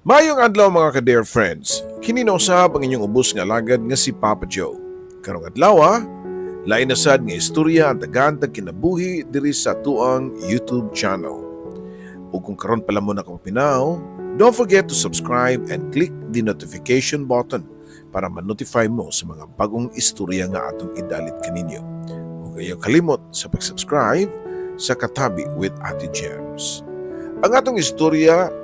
Mayong adlaw mga ka-dear friends, kininausab ang inyong ubos nga alagad nga si Papa Joe. Karong adlaw lain na sad nga istorya ang tagantag kinabuhi diri sa tuang YouTube channel. Ug kung karon pala mo na kang pinaw, don't forget to subscribe and click the notification button para ma-notify mo sa mga bagong istorya nga atong idalit kaninyo. Ug ayaw kalimot sa pag-subscribe sa Katabi with Ate Gems. Ang atong istorya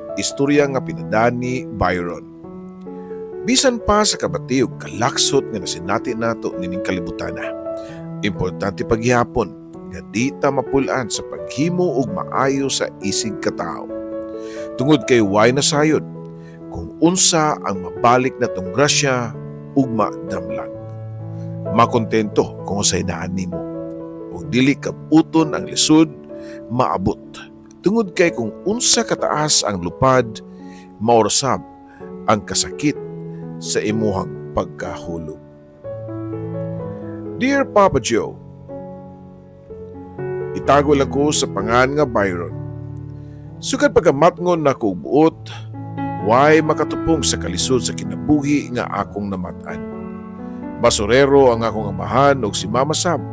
nga pinadani Byron. Bisan pa sa kabatiog kalaksot nga nasinati nato nining kalibutana. Importante paghihapon nga di ta mapulaan sa paghimo og maayo sa isig katao. Tungod kay way nasayod kung unsa ang mabalik natong grasya ug madamlag. Makontento kung usay naan nimo. Ug dili kabuton ang lisod maabot. Tungod kay kung unsa kataas ang lupad, maorsab ang kasakit sa imuhang pagkahulog. Dear Papa Joe, itago lang ko sa pangan nga Byron. Sukad pagkamatngon na ko buot, way makatupong sa kalisod sa kinabuhi nga akong namatan. Basurero ang akong amahan ug si Mama Sam,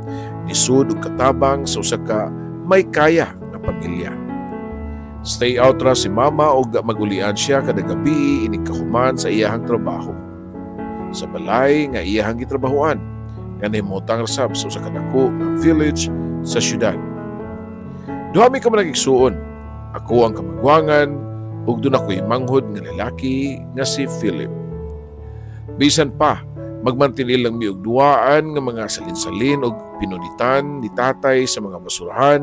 nisud ug katabang sa usa ka may kaya na pamilya. Stay out ra si Mama o magulian siya kada gabi inig kahuman sa iyahang trabaho. Sa balay nga iyahang gitrabahuan, nga nahimutang rasab sa usa ka dako nga village sa syudad. Duha mi ka man nagigsuon. Ako ang kamagwangan ug doon ako'y manghod nga lalaki nga si Philip. Bisan pa, magmantinil lang mi og duwaan nga mga salin-salin og pinunitan ni tatay sa mga basurahan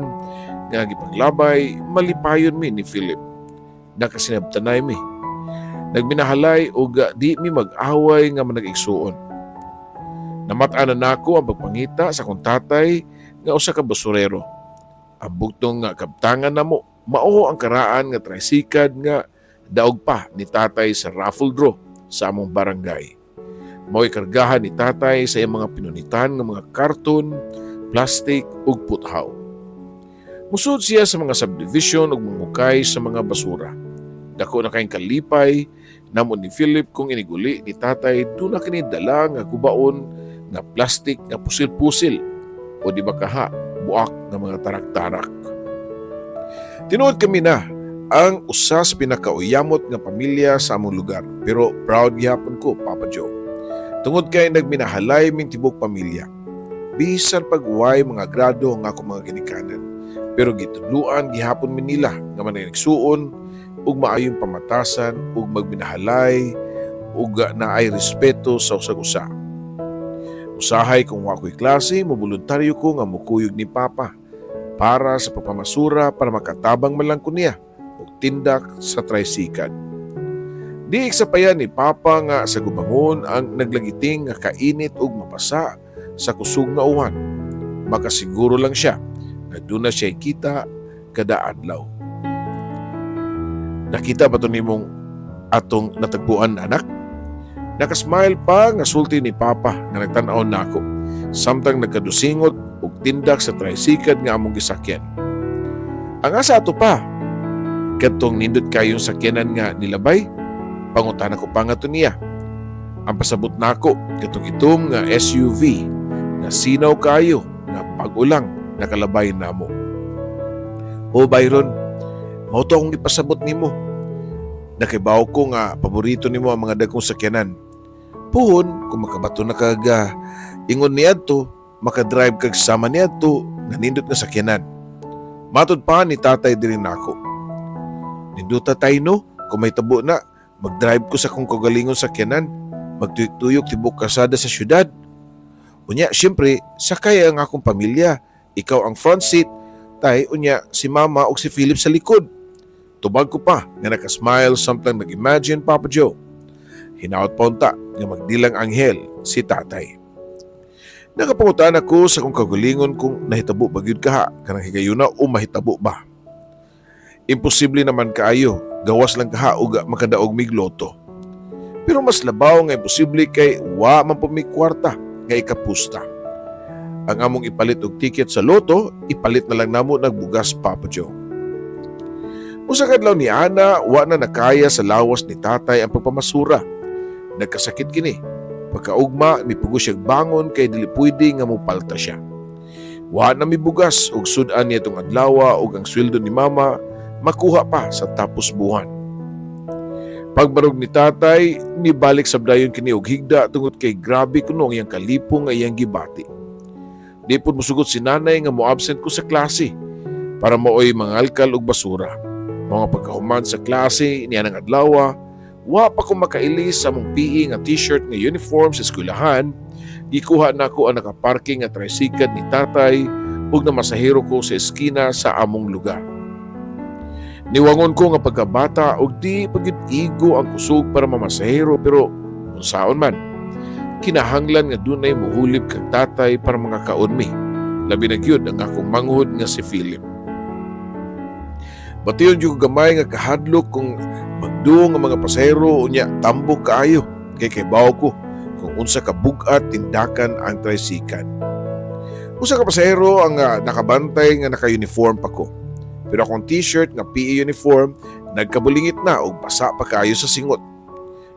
nga gipanglabay, malipayon mi ni Philip. Nakasinabtanay mi. Nagminahalay o di mi mag-away nga manag-igsuon. Namat-anan nako ang pagpangita sa kong tatay nga usa ka basurero. Ang bugtong nga kabtangan namo, mao ang karaan nga tricycad nga daog pa ni tatay sa raffle draw sa among barangay. Mao'y kargahan ni tatay sa iyang mga pinunitan nga mga karton, plastic ug puthaw. Musud siya sa mga subdivision ug mangukay sa mga basura. Dako na kayong kalipay, namon ni Philip kung iniguli ni tatay doon na kinidala nga kubaon nga plastic nga pusil-pusil o di ba kaha, buak ng mga tarak-tarak. Tinuod kami na ang usa sa pinakauyamot nga pamilya sa among lugar, pero proud gihapon ko, Papa Joe. Tungod kay nagminahalay ming tibok pamilya. Bisan pag-uway mga grado ang ako mga ginikanan. Pero gitudluan gihapon mi nila nga managsuon ug maayong pamatasan ug magminahalay ug naay respeto sa usag-usa. Usahay kung wa ko'y klase, moboluntaryo ko nga mukuyog ni Papa para sa papamasura para makatabang man lang ko niya ug tindak sa tricycad. Di iksapayan ni Papa nga sa gubangon ang naglagiting nga kainit ug mapasa sa kusog nga uwan. Makasiguro lang siya na doon na siya kita kada adlaw. Nakita ba ito nimong atong natagpuan, anak? Nakasmile pa nga sulti ni Papa na nagtanaw na ako. Samtang nagkadusingot ug tindak sa tricycad nga among gisakyan. Ang asa ato pa, kadtong nindot kayong sakyanan nga nilabay, pangutan ako pa nga to niya. Ang pasabot nako kadtong itom nga SUV nga sinaw kayo nga pag-ulang nakalabay namo. O Byron, mao to akong ipasabot nimo. Nakibaw ko nga paborito nimo ang mga dagkong sakyanan. Puhon kung makabato na kaga ingon niadto, makadrive kag sama niadto nanindot nga sakyanan. Matud pa ni tatay diri nako. Ninduta tay no, kung may tabo na, magdrive ko sa kong kagalingon sakyanan, magtuyok-tuyok tibok kasada sa syudad. Unya, siyempre, sakay ang akong pamilya. Ikaw ang front seat, tay, unya, si Mama o si Philip sa likod. Tubag ko pa nga nakasmile samtang nag-imagine, Papa Joe. Hinaot pa unta nga magdilang anghel si tatay. Nakapangutaan ako sa kong kagalingon kung nahitabo ba gyud kaha kanang higayuna o mahitabo ba. Imposible naman kaayo, gawas lang kaha o makadaog mig loto. Pero mas labaw nga imposible kay wa man po mig kwarta nga ikapusta. Ang among ipalit og ticket sa loto, ipalit na lang namo nagbugas, Papa Joe. Usa kadlaw ni ana wa na nakaya sa lawas ni tatay ang pagpamasura. Nagkasakit kini. Pagkaugma mipugo siyang bangon kay dili pwede nga mopalta siya. Wa na mibugas og sudan niya tong adlaw ug ang sweldo ni mama makuha pa sa tapos buwan. Pagbarog ni tatay, nibalik sa dayon kini og higda tungod kay grabe kuno ang iyang kalipong nga iyang gibati. Di pud mosugot si nanay nga mo-absent ko sa klase para maoy mangalkal og basura. Mga pagkahuman sa klase niya ng adlaw, wa pa ko makailis sa mong PE nga t-shirt nga uniform sa eskwelahan. Gikuha na ko ang nakaparking nga tricycle ni tatay ug namasahero ko sa eskina sa among lugar. Niwangon ko nga pagkabata og di pagid-igo ang kusog para mamasahero pero unsaon man. Kinahanglan nga dunay muhulib kang tatay para mga kaunmi. Labi na gyud ang akong manghod nga si Philip. Batiyon yung gamay nga kahadlok kung magduong ang mga pasahero unya tambok kaayo kay bawo ko kung unsa ka bugat tindakan ang tricycle. Usa ka pasahero ang nakabantay nga naka-uniform pa ko. Pero akong t-shirt nga PE uniform nagkabulingit na og basa pa kaayo sa singot.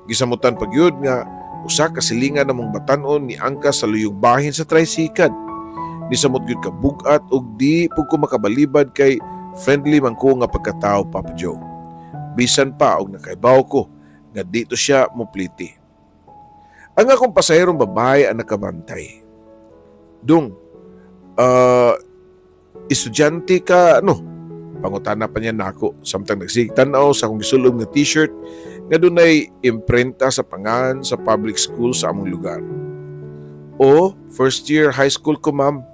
Gisamutan pa gyud nga usa ka silingan namong batan-on ni angkas sa luyong bahin sa tricycle. Nisamot gyud ka bugat og di pud ko makabalibad kay friendly man ko nga pagkatao, Papa Joe. Bisan pa og nakaibaw ko nga dito siya mupliti. Ang akong pasahirong babae ang nakabantay. Dong, estudyante ka ano? Pangutana pa niya nako samtang nagsigtanaw sa akong gisulog nga t-shirt nga dunay imprenta sa pangalan sa public school sa among lugar. O, first year high school ko, ma'am.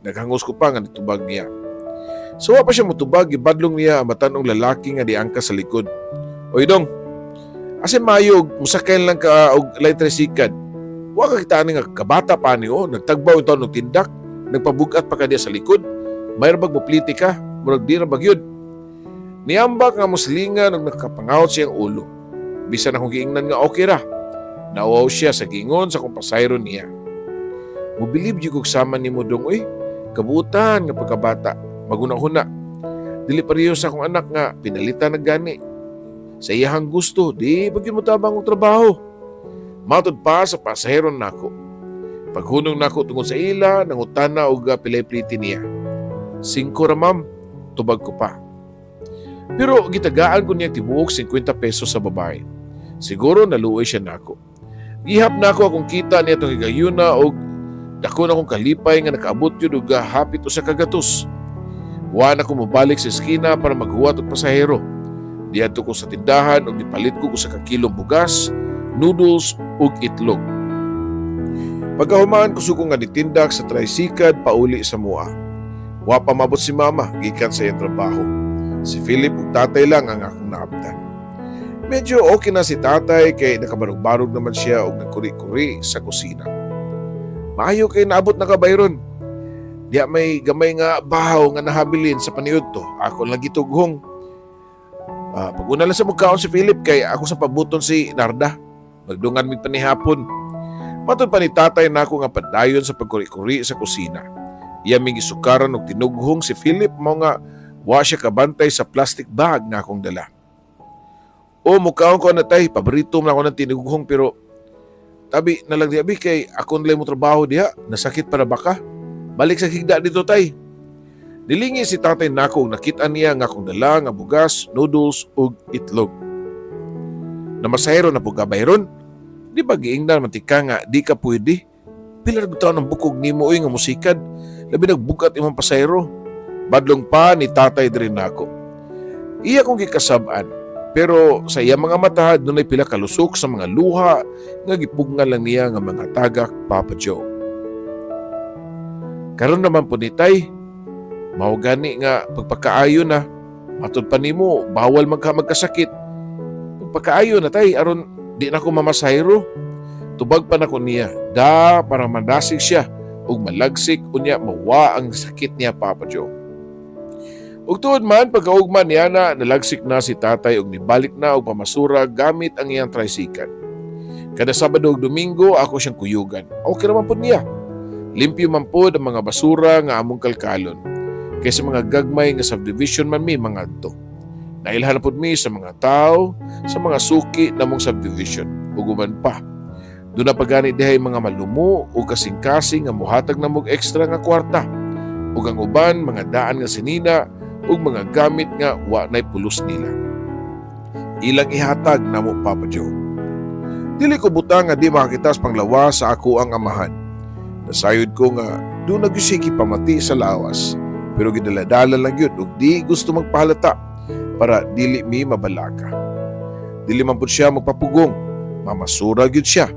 Naghangos ko pa nga nitubag niya. So wa pa siya mutubag, ibadlong niya ang matanong lalaki nga diangka sa likod. Oy dong, asa mayog, musakay lang ka og light tricycle. Wa ka kitaan nga kabata pa niyo, nagtagbaw ito ng tindak, nagpabugat pa ka diya sa likod. Mayroon bag mopliti ka, murag di na bagyod. Niambak nga muslingan og nakapangawot siyang ulo. Bisan akong giingnan nga okay ra. Nauwaw siya sa gingon sa kung pasayro niya. Mubilib yung kugsama ni mo dong, oy, kabuutan nga pagkabata. Maguna-huna. Dili pareho sa akong anak nga pinalitan na gani. Sa iyahang gusto, di bagyo mo tabang ang trabaho. Matod pa sa pasahero nako. Paghunong nako tungod sa ila, nangutana og pilay-priti niya. 5 ra, ma'am, tubag ko pa. Pero gitagaan ko niya tibuok 50 pesos sa babae. Siguro naluoy siya nako. Gihap nako akong kita niya itong higayuna og dako na akong kalipay nga nakaabot yun og hapit o sa kagatos. Wa na ko mabalik sa eskina para maghuwat og pasahero. Diadto ko sa tindahan og nipalit ko sa kakilong bugas, noodles ug itlog. Pagkahumaan ko suko nga nitindak sa tricycle pauli sa mua. Wa pa mabot si mama gikan sa iyang trabaho. Si Philip ug tatay lang ang akong naabtan. Medyo okay na si tatay kay nakabarog-barog naman siya og nagkuri-kuri sa kusina. Maayo kay naabot na kabayron. Diya may gamay nga bahaw nga nahabilin sa paniud to. Ako lang gitughong. Pag-una lang sa mugkaon si Philip kay ako sa pabuton si Narda. Magdungan mi panihapon. Matod pa ni tatay na ako nga padayon sa pagkuri-kuri sa kusina. Iya may gisukaran og tinughong si Philip mo nga wa siya kabantay sa plastic bag nga akong dala. O mukhaon ko na tay, paborito man ako ng tinughong pero tabi na lang diabi kay ako nalay mo trabaho diha, nasakit para baka. Balik sa higda dito tay. Dilingi si tatay nako nakita niya nga akong dala nga bugas, noodles ug itlog. Namasahero na po gabayron. Di ba giingnan mantika nga di ka pwede? Pila ra ng bukog nimo oy nga musikad. Labi nagbukat imong pasahero. Badlong pa ni tatay diri nako. Iya kong gikasab-an. Pero sa iya mga mata dunay pila kalusok sa mga luha nga gipugngan lang niya nga mga tagak, Papa Joe. Karon naman po ni tay, mao gani nga pagpakaayo na, matod pa nimo bawal magkasakit. Pagpakaayo na tay aron di na ko mamasahero. Tubag pa na ko niya, para mandasig siya ug malagsik unya mawa ang sakit niya, Papa Joe. Ug tuod man pagkaugma niya na nalagsik na si tatay ug nibalik na og pamasura gamit ang iyang tricycle. Kada Sabado ug Domingo ako siyang kuyugan. Okay naman po niya. Limpyo man po ang mga basura nga among kalkalon. Kaysa mga gagmay nga subdivision man mi mga adto. Nailhan pud mi sa mga tao, sa mga suki namong subdivision, ug uban pa. Doon na pagani dihay mga malumo o kasing-kasing nga muhatag na mog extra nga kwarta. Ug ang uban mga daan nga sinina ug mga gamit nga wa nay pulos nila. Ilang ihatag namo Papa Joe. Dili ko butang nga di makakitas panglawas sa ako ang amahan. Nasayod ko nga doon nagsigi pamati sa lawas. Pero gidaladala lang yun ug di gusto magpahalata para dili mi mabalaka. Dili man pud siya magpapugong, mamasura gyud siya.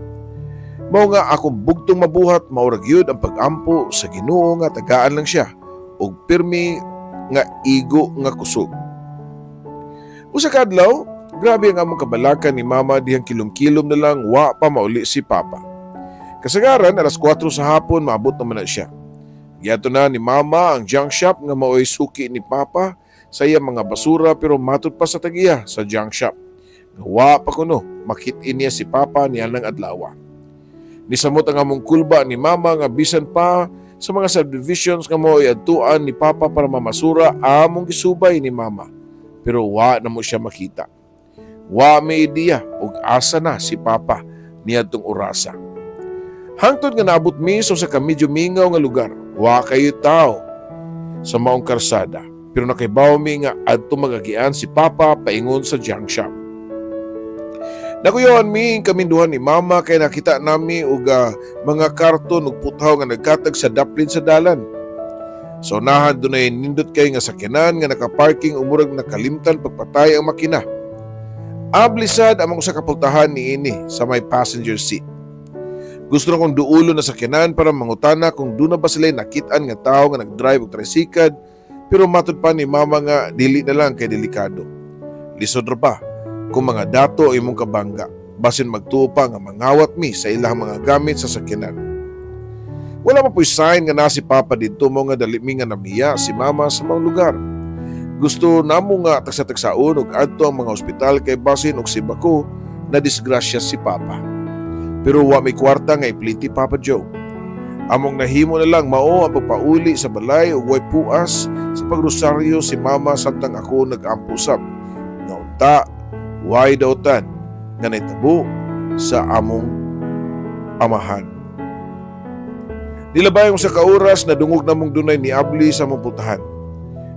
Mao nga akong bugtong mabuhat maurag yun ang pag-ampo sa Ginoo nga tagaan lang siya ug pirmi nga igo nga kusog. Usa ka adlaw, grabe ang among kabalakan ni Mama dihang kilom-kilom na lang wa pa mauli si Papa. Kasagaran alas 4 sa hapon maabot naman na siya. Giadto na ni Mama ang junk shop nga maoy suki ni Papa sa iya mga basura pero matud pa sa tagiya sa junk shop. Wa pa kuno makit-in niya si Papa niya ng adlaw. Nisamot ang among kulba ni Mama nga bisan pa sa mga subdivisions nga mo'y adtuan ni Papa para mamasura among gisubay ni Mama. Pero wa na mo siya makita. Wa may ideya ug asa na si Papa niadtong orasa. Hangtod nga naabot mi sa medyo mingaw nga lugar. Wa kayo tao sa maong karsada. Pero nakaibaw mi nga adto magagian si Papa paingon sa junk shop. Nakuyawan mi kaminduhan ni Mama kay nakita nami og mga karton ug puthaw nga nagkatag sa daplin sa dalan. So unahan dunay nindot kay nga sakyanan nga nakaparking umurag nakalimtan pagpatay ang makina. Ablisad among usa ka pultahan niini sa may passenger seat. Gusto na kong duulo na sakyanan para mangutana kung doon na ba sila nakitaan nga tao nga nagdrive og tricycle pero matud pa ni Mama nga dili na lang kay delikado. Lisod ra pa kung mga dato imong kabangga, basin magtuo pa nga mangawat mi sa ilang mga gamit sa sakyanan. Wala pa po'y sign nga na si Papa dito mo nga dali mi nga namiya si Mama sa mga lugar. Gusto namo nga tagsa-tagsaon og adto ang mga ospital kay basin og sibako na disgrasya si Papa. Pero wa may kwarta nga ipliti Papa Joe. Among nahimo na lang mao ang pagpauli sa balay ug way puas sa pagrosaryo si Mama samtang ako nag-ampusap. Naunta way dautan nga naitabo sa among amahan. Nilabay sa kauras na dungog namong dunay ni Abli sa among putahan.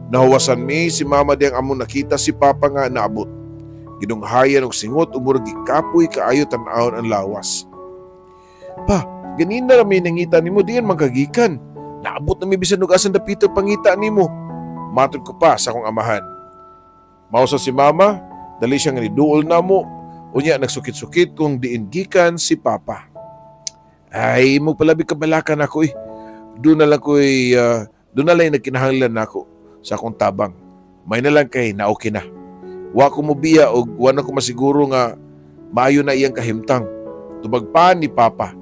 Nahuwasan mi si Mama diyang among nakita si Papa nga naabot. Gidunghayan og singot umurag gikapoy kaayo tan-awon ang lawas. Pa, ganin na rami nangita nimo diyan magkagikan. Naabot na mi bisan og asan dapito pangita nimo. Matod ko pa sa akong amahan. Mausa si Mama, dali siya nga niduol namo, unya nagsukit-sukit kung diin gikan si Papa. Ay, magpalabi kabalakan ako eh. Doon na lang nagkinahanglan nako sa akong tabang. May na lang kay na okay na. Wa ko mobiya og wa na ko masiguro nga maayo na iyang kahimtang. Tubag pa ni Papa.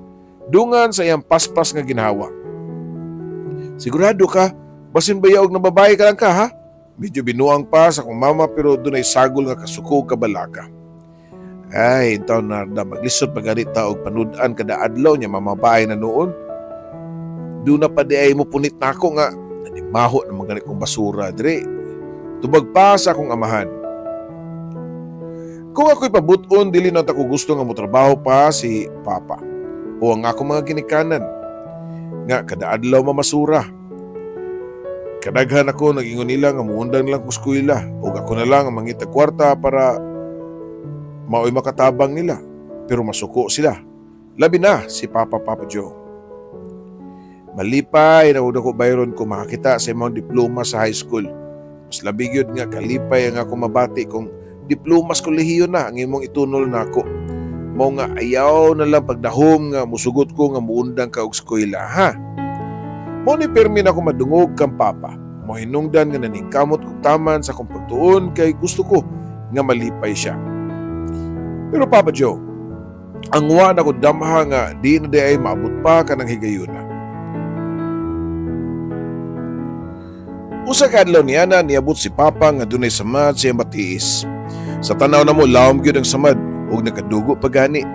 Dungan sa iyang paspas nga ginawa. Sigurado ka? Basin baya og nababae ka lang ka ha? Medyo binuang pa sa akong Mama pero doon ay sagol nga kasuko kabalaka. Ay, itaw na maglisod pagarita og panudan kada adlaw niya mamabae na noon. Doon na pa di ay mo punit na ako nga nanimaho na maganit kong basura dire. Tubag pa sa akong amahan. Kung ako'y pabuton, dili na ako gusto nga motrabaho pa si Papa o ang akong mga ginikanan. Nga kada adlaw mamasura. Kadaghan ako nag-ingon nila nga muundang lang ko eskwela o ako na lang ang mangita kwarta para mao'y makatabang nila. Pero masuko sila. Labi na si Papa Joe. Malipay na ko bayron ko makakita sa imong diploma sa high school. Mas labi gyud nga kalipay ang ako mabati kung diplomas kolehiyo na ang imong itunol nako. Mao nga ayaw na lang pagdahom nga musugot ko nga muundang ka og eskwela ha. Mo ni permi na ako madungog kang Papa. Mo hinungdan nga naningkamot og taman sa akong pagtuon kay gusto ko nga malipay siya. Pero Papa Joe, ang wa na ko damha nga di na ay maabot pa kanang higayuna. Usa ka adlaw niya na niabot si Papa nga dunay samad siya matiis. Sa tanaw na mo lawom gyud ang samad ug nakadugo pa gani.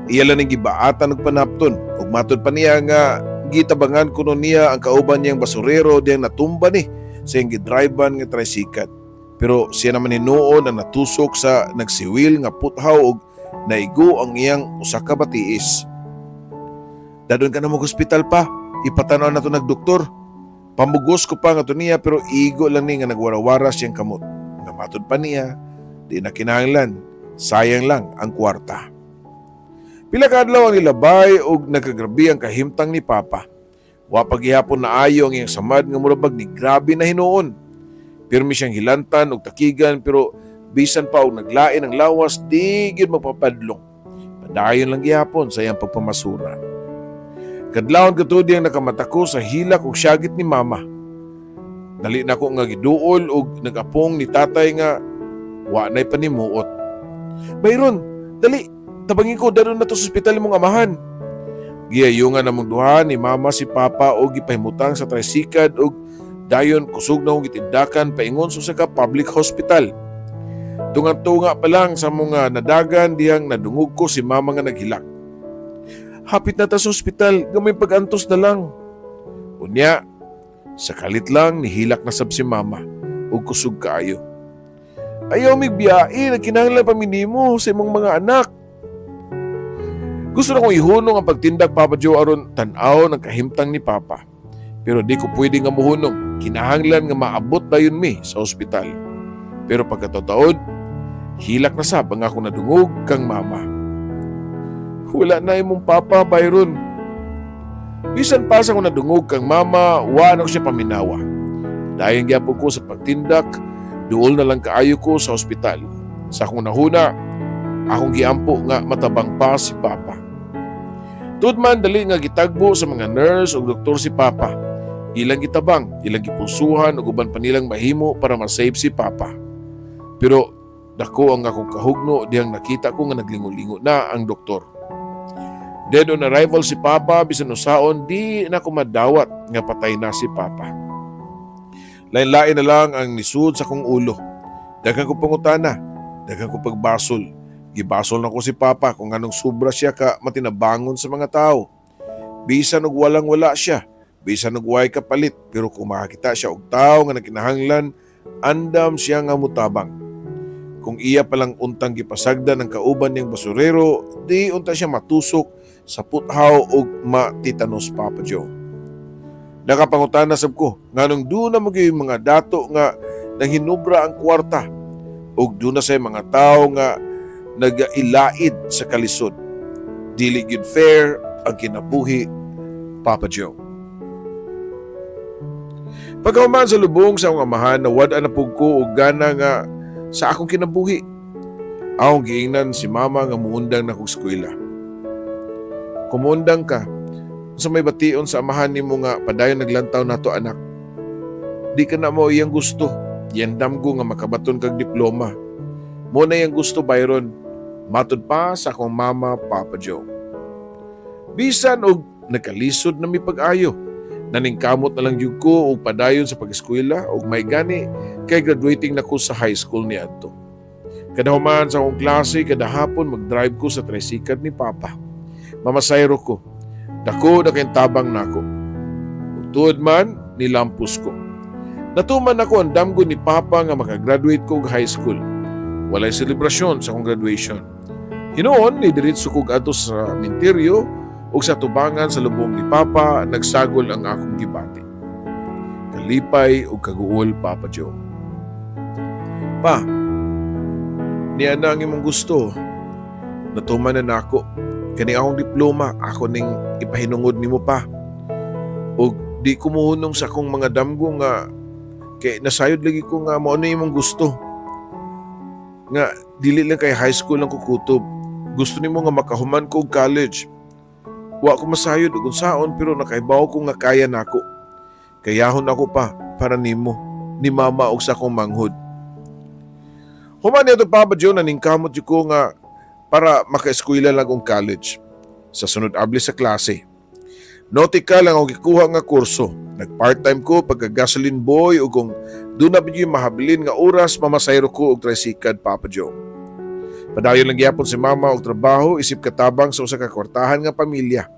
Iya lang ning gibaatan og panapton ug matud pa niya nga gitabangan kuno niya ang kauban niyang basurero diyang natumba ni sa iyang gidrivean nga tricycle. Pero siya naman hinuon ang natusok sa nagsiwil nga puthaw ug naigo ang iyang usa ka batiis. Dadon ka na mo hospital pa, ipatanaw na to nagdoktor. Pambugos ko pa nga to niya pero igo lang ni nga nagwarawara siyang kamot. Namatod pa niya, di na kinahanglan, sayang lang ang kwarta. Pila ka adlaw ang ilabay ug nagkagrabi ang kahimtang ni Papa. Wa paghihapon na ayo ang iyang samad nga murabag ni grabe na hinuon. Pirmi siyang hilantan ug takigan pero bisan pa og naglain ang lawas di gyud mapapadlong. Padayon lang gihapon sa iyang pagpamasura. Kadlawon katudi ang nakamata ko sa hilak ug syagit ni Mama. Dali na ko nga giduol ug nagapong ni tatay nga wa nay panimuot. Bayron, dali, tabangin ko daron na to sa ospital mong amahan. Giyayungan namong duha ni Mama si Papa og gipahimutang sa tricycad ug dayon kusog na kong gitindakan paingon sa ka public hospital. Tunga-tunga pa lang sa mga nadagan diyang nadungog ko si Mama nga naghilak. Hapit na ta sa ospital, gamay pag-antos na lang. Unya, sakalit lang nihilak na sab si Mama ug kusog kaayo. Ayaw mig biyae, nagkinahanglan pa minimo sa imong mga anak. Gusto na kong ihunong ang pagtindak Papa Joe aron tan-aw ng kahimtang ni Papa. Pero di ko pwede nga muhunong, kinahanglan nga maabot dayon mi sa ospital. Pero pagkatotoo, hilak na sab ang ako nadungog kang Mama. Wala na imong Papa, Byron. Bisan pa sa ako nadungog kang Mama, wa na ko siya paminawa. Dahil gyapon ko sa pagtindak, duol na lang kaayo ko sa ospital. Sa akong nahuna, akong giampo nga matabang pa si Papa. Tudman dali nga gitagbo sa mga nurse o doktor si Papa. Ilang gitabang, ilang gipulsuhan ug uban pa nilang mahimo para ma-save si Papa. Pero dako ang akong kahugno diyang nakita ko nga naglingo-lingo na ang doktor. Dead on arrival si Papa, bisan usaon di na ko madawat nga patay na si Papa. Lain-lain na lang ang nisud sa kong ulo. Daghang ko pangutana, daghang ko pagbasol. Gibasol na ko si Papa kung anong sobra siya ka matinabangon sa mga tao. Bisan og walang-wala siya, bisan og way kapalit, pero kung makakita siya og tao nga nakinahanglan, andam siya nga mutabang. Kung iya palang untang gipasagdan ng kauban niyang basurero, di unta siya matusok sa puthaw og matitanos Papa Joe. Nakapangutana sab ko, nganong doon na magyay mga dato nga nanghinubra ang kwarta ug doon na say mga tao nga nagailait sa kalisod. Dili gyud fair ang kinabuhi, Papa Joe. Pagkahuman sa lubong sa akong amahan, nawad-an na pug ko og gana nga sa akong kinabuhi. Akong giingnan si Mama nga muundang na kong eskwela. Kumundang ka, sa may bation sa amahan ni mo nga padayon naglantaw nato anak. Di ka na mo iyang gusto, yandam ko nga makabaton kag diploma. Mo na iyang gusto, Byron, matud pa sa akong Mama, Papa Joe. Bisan og nagkalisod na mi pag-ayo, naningkamot na lang yun ko og padayon sa pag-eskwela og may gani kay graduating na ko sa high school ni adto. Kada human sa akong klase, kada hapon mag-drive ko sa tricycad ni Papa. Mamasayro ko. Dako na kayong tabang nako. Tuod man, nilampos ko. Natuman ako ang damgo ni Papa nga makagraduate ko high school. Walay selebrasyon sa akong graduation. Hinoon, nidiritso ko ato sa minteryo o sa tubangan sa lubong ni Papa, nagsagol ang akong gibati. Kalipay o kaguol, Papa Joe. Pa, niya na ang imong gusto. Natuman na nako. Kani akong diploma, ako ning ipahinungod nimo pa. O di ko muhunong sa akong mga damgo nga kay nasayod lagi ko nga mo ano imong gusto. Nga dili lang kay high school ang kukutob. Gusto nimo nga makahuman ko og college. Wa ko masayod og unsaon pero nakaibaw ko nga kaya nako. Kayahon ako pa para nimo, ni Mama og sa akong manghod. Human niya Papa Joe naningkamot ko nga para maka-eskwela lang kong college. Sa sunod abli sa klase. Nautica lang ako gikuha nga kurso. Nag-part-time ko pagka-gasoline boy o kung doon na bigyan mahabilin nga oras mamasayro ko og tricycad, Papa Joe. Padayon lang gyapon si Mama og trabaho isip katabang sa usa ka kwartahan nga pamilya.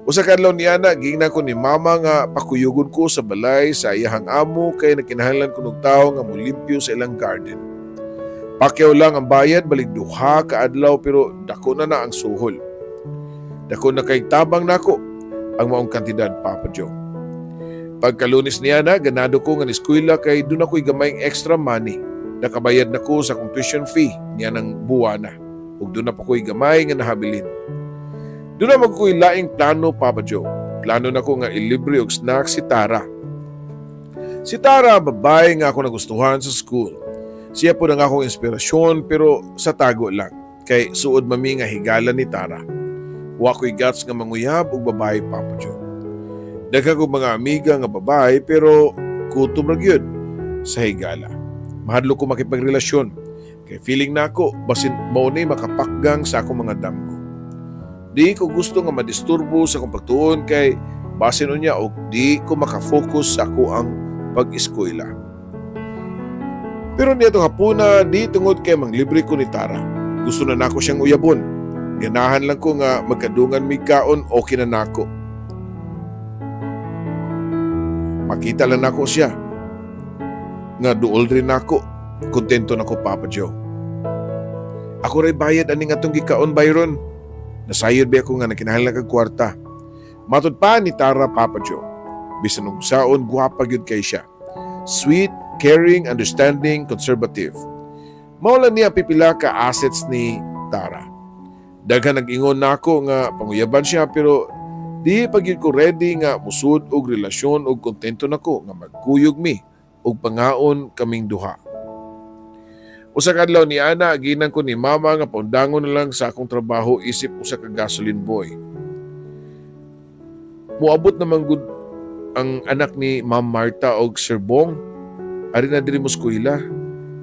Usa ka adlaw niana giingnan ko ni mama nga pakuyugon ko sa balay sa iyahang amo kay nagkinahanglan ko ng tawo nga mulimpyo sa ilang garden. Pakyaw lang ang bayad balig duha ka adlaw pero dako na ang suhol. Dako na kay tabang nako ang maong kantidad, Papa Joe. Pagkalunis niya na, ganado ko nga eskwela kay doon ako'y gamayng extra money. Nakabayad na ko sa kong tuition fee niya ng buwana. Ug doon na pa ko'y gamay nga nahabilin. Doon na magko'y laing plano, Papa Joe. Plano na ko nga ilibre og snacks si Tara. Si Tara, babae nga ako nagustuhan sa school. Siya po na akong inspirasyon pero sa tago lang. Kay suod mami nga higala ni Tara. Wa ko'y guts nga manguyab og babae, Papa Joe. Daghan ko mga amiga nga babae pero kutom ra gyud sa higala. Mahadlo ko makipagrelasyon kay feeling na ako basin mao ni makapakgang sa akong mga damgo. Di ko gusto nga madisturbo sa akong pagtuon kay basin unya og di ko makafocus sa ako ang pag-eskwela. Pero niya itong hapuna di tungod kay manglibre ko ni Tara. Gusto na nako siyang uyabon. Ganahan lang ko nga magkadungan mi kaon okay na nako. Makita lang nako siya. Nga duol rin nako. Kontento nako, Papa Joe. Ako ray bayad ani nga tong gikaon, Byron. Nasayod ba ako nga nakinahanglan kag kwarta. Matud pa ni Tara, Papa Joe. Bisan og saon guwapa gyud kay siya. Sweet, caring, understanding, conservative. Mao lang niya pipila ka assets ni Tara. Daghan nag-ingon nako nga panguyaban siya pero di pagyud ko ready nga musud og relasyon og kontento nako nga magkuyog mi og pangaon kaming duha. Usa ka adlaw ni ana ginan ko ni mama nga paundangon na lang sa akong trabaho isip usa ka gasoline boy. Muabot naman gud ang anak ni Ma'am Marta og Sir Bong. Ari na diri mo eskwela.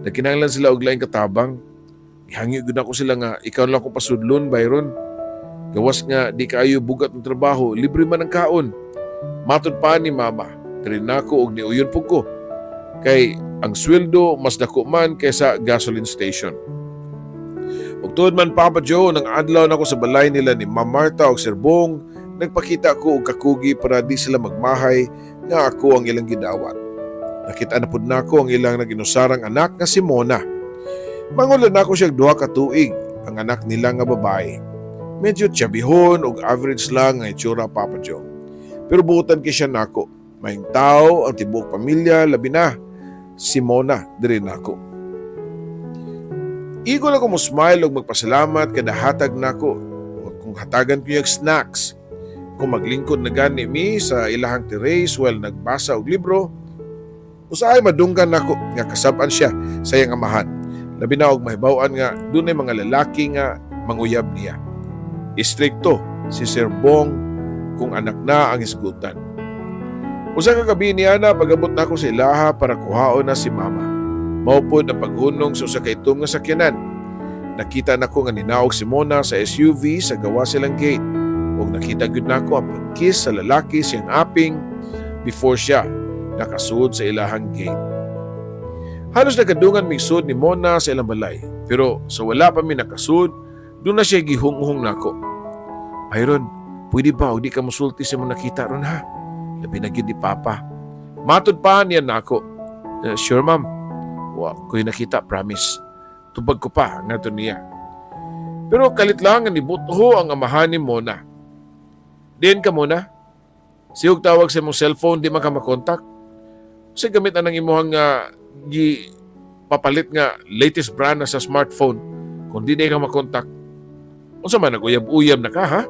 Nagkinahanglan sila og laing katabang. Ihangyo gud ako sila nga ikaw lang ko pasudlon, Byron. Gawas nga di kaayo bugat ng trabaho, libre man ang kaon. Matud pa ni mama, diri nako og niuyon pug ko. Kay ang sweldo mas dako man kaysa gasoline station. Ug tuod man, Papa Joe, nang adlaw nako sa balay nila ni Ma'am Marta og Sir Bong, nagpakita ko og kakugi para di sila magmahay nga ako ang ilang gidawat. Nakita na pud nako ang ilang naginusarang anak nga si Mona. Mangulan nako siya duha ka tuig, ang anak nila nga babae. Medyo tiyabihon og average lang ang itsura, Papa Joe. Pero buutan kay siya nako. Maing tao ang tibuok pamilya, labi na si Mona diri nako. Igol ako mo smile og magpasalamat kada hatag nako. Kung hatagan ko yung snacks, kung maglingkod na gani mi sa ilahang terrace while nagbasa og libro, usahay madunggan nako nga kasaban siya sa iyang amahan. Labi na og mahibaw-an nga dunay mga lalaki nga manguyab niya. Istrikto si Sir Bong kung anak na ang isgutan. Usa ka gabi niya na pag-abot na ako sa ilaha para kuhaon na si mama. Maupod ang paghunong sa usa ka itom nga sakyanan. Nakita nako nga ninaog si Mona sa SUV sa gawa silang gate. Ug nakita gyud nako ang pagkiss sa lalaki siyang aping before siya nakasuod sa ilahang gate. Halos nagkadungan mig suod ni Mona sa ilang balay. Pero sa wala pa mi nakasuod, doon na siya gihung-hung nako. Byron, pwede ba o di ka musulti sa mga nakita ron ha? Labi na gyud ni Papa. Matud pa niya nako. Sure, ma'am. Wa ko'y nakita, promise. Tubag ko pa, nga to niya. Pero kalit lang nga nibuto ang amahan ni Mona. Diyan ka muna. Siyog tawag sa mong cellphone, di man ka makontak. Kasi gamit na ng imuhang papalit nga latest brand na sa smartphone. Kung di ka makontak, unsa man nag-uyab-uyab na ka, ha?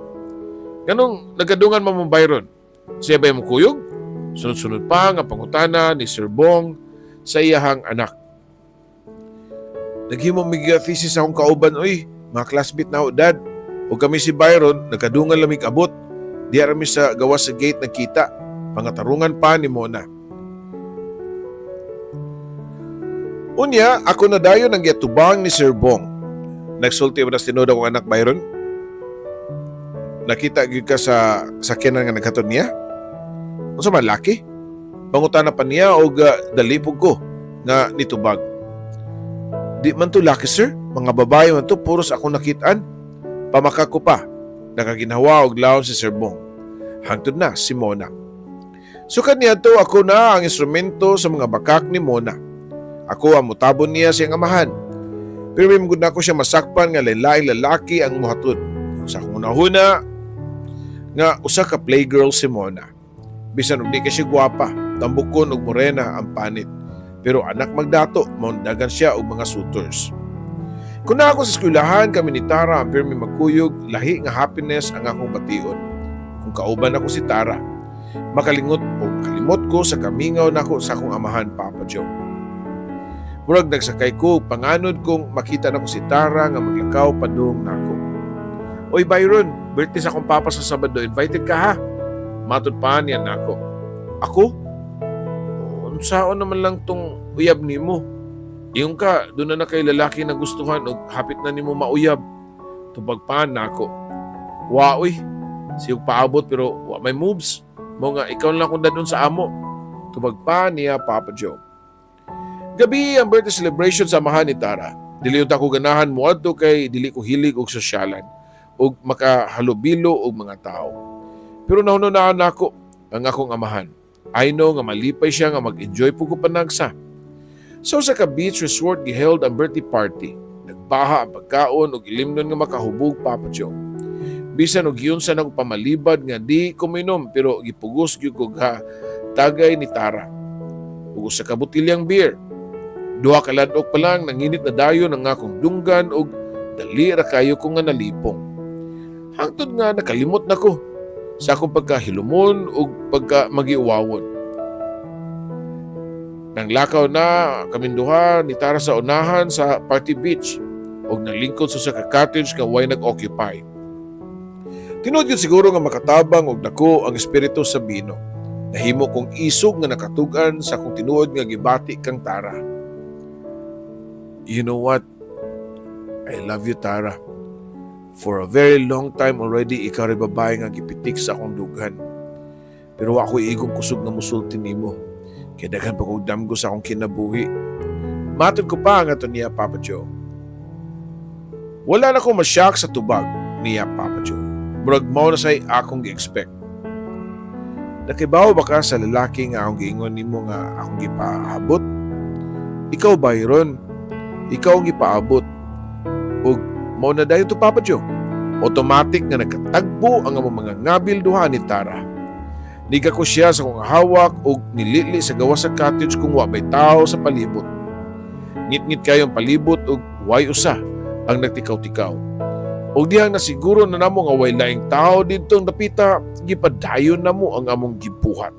Ganong nagadungan mo mong Byron. Siya ba yung kuyog? Sunod-sunod pa nga pangutana ni Sir Bong sa iyahang anak. Naghimong miga thesis akong kauban, oy, mga classmate na ako, Dad. O kami si Byron, nagkadungan lamig abot. Di arami sa gawas sa gate nagkita. Pangatarungan pa ni Mona. Unya, ako na dayon ang giatubang ni Sir Bong. Nagsulti ba na tinood akong anak, Byron? Nakita gyud ka sa sakyanan nga naghaton niya? Unsa man laki? Pangutana pa niya og dalipog ko nga nitubag. Di man to laki, sir. Mga babae man to, puros ako nakitaan. Pamaka ko pa. Nakaginawa og laon si Sir Bong. Hangtod na si Mona. Sukad niya to ako na ang instrumento sa mga bakak ni Mona. Ako ang mutabon niya siyang amahan. Pero may magod na ako siya masakpan nga lain-laing lalaki ang muhatod. Sa akong unahuna nga usa ka playgirl si Mona. Bisan og di ka siya gwapa, tambukon og morena ang panit. Pero anak magdato, maundagan siya og mga suitors. Kung na ako sa eskwelahan, kami ni Tara ang pirmi magkuyog, lahi nga happiness ang akong bation. Kung kauban ako si Tara, makalimot ko sa kamingaw nako sa akong amahan, Papa Joe. Murag nagsakay ko, panganod kong makita na ko si Tara nga maglakaw padung nako. Oy Byron, birthday sa akong papa sa Sabado, invited ka ha? Matod pa niya nako. Ako? Unsaon naman lang tong uyab nimo? Iyong ka, doon na kay lalaki na gustuhan o hapit na nimo mauyab. Tubagpaan nako. Wa oy, siyog paabot pero wa may moves. Mo nga ikaw lang kung dadun sa amo. Tubagpaan niya Papa Joe. Gabi ang birthday celebration sa amahan ni Tara. Dili ta ko ganahan mo adto kay dili ko hilig og sosyalan og makahalubilo og mga tao. Pero nahununaan nako ang akong amahan. I know nga malipay siya nga mag-enjoy po ko panagsa. So sa ka-beach resort giheld ang birthday party. Nagbaha ang pagkaon ug ilimnon nga makahubog Papa Joe. Bisan og yun sa nang pamalibad nga di ko minom pero gipugos gyud ko ha tagay ni Tara. Ug sa kabutilyang beer. Duha ka ladok pa lang nanginit na dayon ang akong dunggan og dali ra kayo ko nga nalipong. Hangtod nga nakalimot na ko sa akong pagkahilumon ug pagka magiuwawon. Nang lakaw na kaming duha ni Tara sa unahan sa party beach ug nalingkod sa ka cottage nga way nag-occupy. Tinuod yun siguro nga makatabang og dako ang espiritu sa bino. Nahimo kong isog nga nakatugan sa akong tinuod nga gibati kang Tara. You know what? I love you, Tara. For a very long time already, ikaw rin babae nga gipitik sa akong dughan. Pero ako igong kusog na musulti nimo. Kaya daghan pa kong damgo sa akong kinabuhi. Matod ko pa ang ato niya, Papa Joe. Wala na ko masyak sa tubag niya, Papa Joe. Murag mao na say akong gi-expect. Nakibaw ba ka sa lalaki nga akong giingon nimo nga akong gipaabot? Ikaw, Byron, ikaw ang gipaabot. Ug mao na dayon to Papa Joe. Automatic nga nagkatagbo ang among mga ngabil duha ni Tara. Niga ko siya sa kong hawak ug nilili sa gawas sa cottage kung wa may tao sa palibot. Ngit-ngit kayong palibot ug way usa ang nagtikaw-tikaw. Ug dihang na siguro na namo nga way laing tao didtong napita, gipadayon namo ang among gibuhat.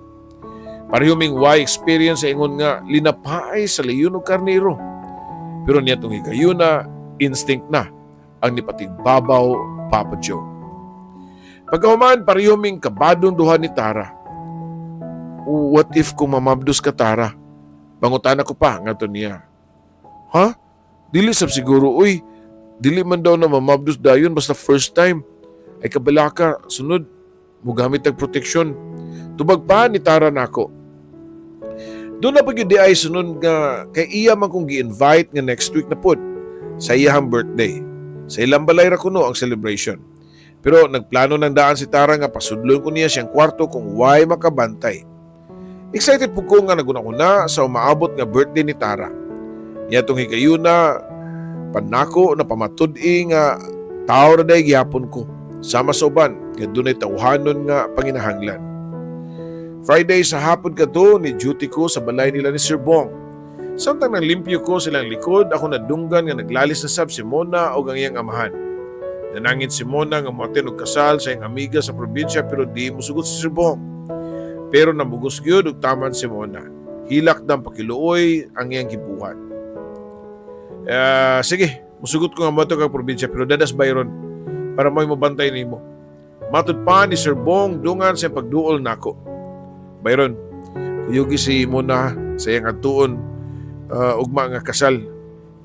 Parehuming way experience sa ingon nga linapaay sa leyon og karnero. Pero niya itong higayuna, instinct na ang nipatigbabaw, Papa Joe. Pagkahuman, parehuming kabadong duha ni Tara. What if kung mamabdos ka, Tara? Pangutana ko pa, nga to niya. Ha? Dili sab siguro, uy. Dili man daw na mamabdos dayon basta first time. Ay kabala ka, sunod. Mugamit ang proteksyon. Tubag pa ni Tara nako. Doon na pag ay sunod nga kay iya man kong gi-invite nga next week na pod sa iyang birthday. Sa ilang balay ra kuno ang celebration. Pero nagplano ng daan si Tara nga pasudlon ko niya siyang kwarto kung why makabantay. Excited po ko nga naguna-una sa umaabot nga birthday ni Tara. Niya itong higayuna, panako na pamatud-i nga tao na day gyapon ko. Sama sa uban, nga dunay tawhanon nga panginahanglan. Friday sa hapon kadto ni duty ko sa balay nila ni Sir Bong. Samtang nang limpyo ko silang likod, ako nadunggan nga naglalis na sab si Mona o ang iyang amahan. Nanangin si Mona nga moaten og kasal sa iyang amiga sa probinsya pero di musugot si Sir Bong. Pero namugos gyud og taman si Mona. Hilak dang pakiluoy ang iyang gibuhat. Sige, musugot ko nga mo kag probinsya pero dadas Byron para mo'y mabantay nimo. Matud pa ni Sir Bong dungan sa pagduol nako. Byron, kuyugi si Mona sa iyang atuon ugma nga kasal.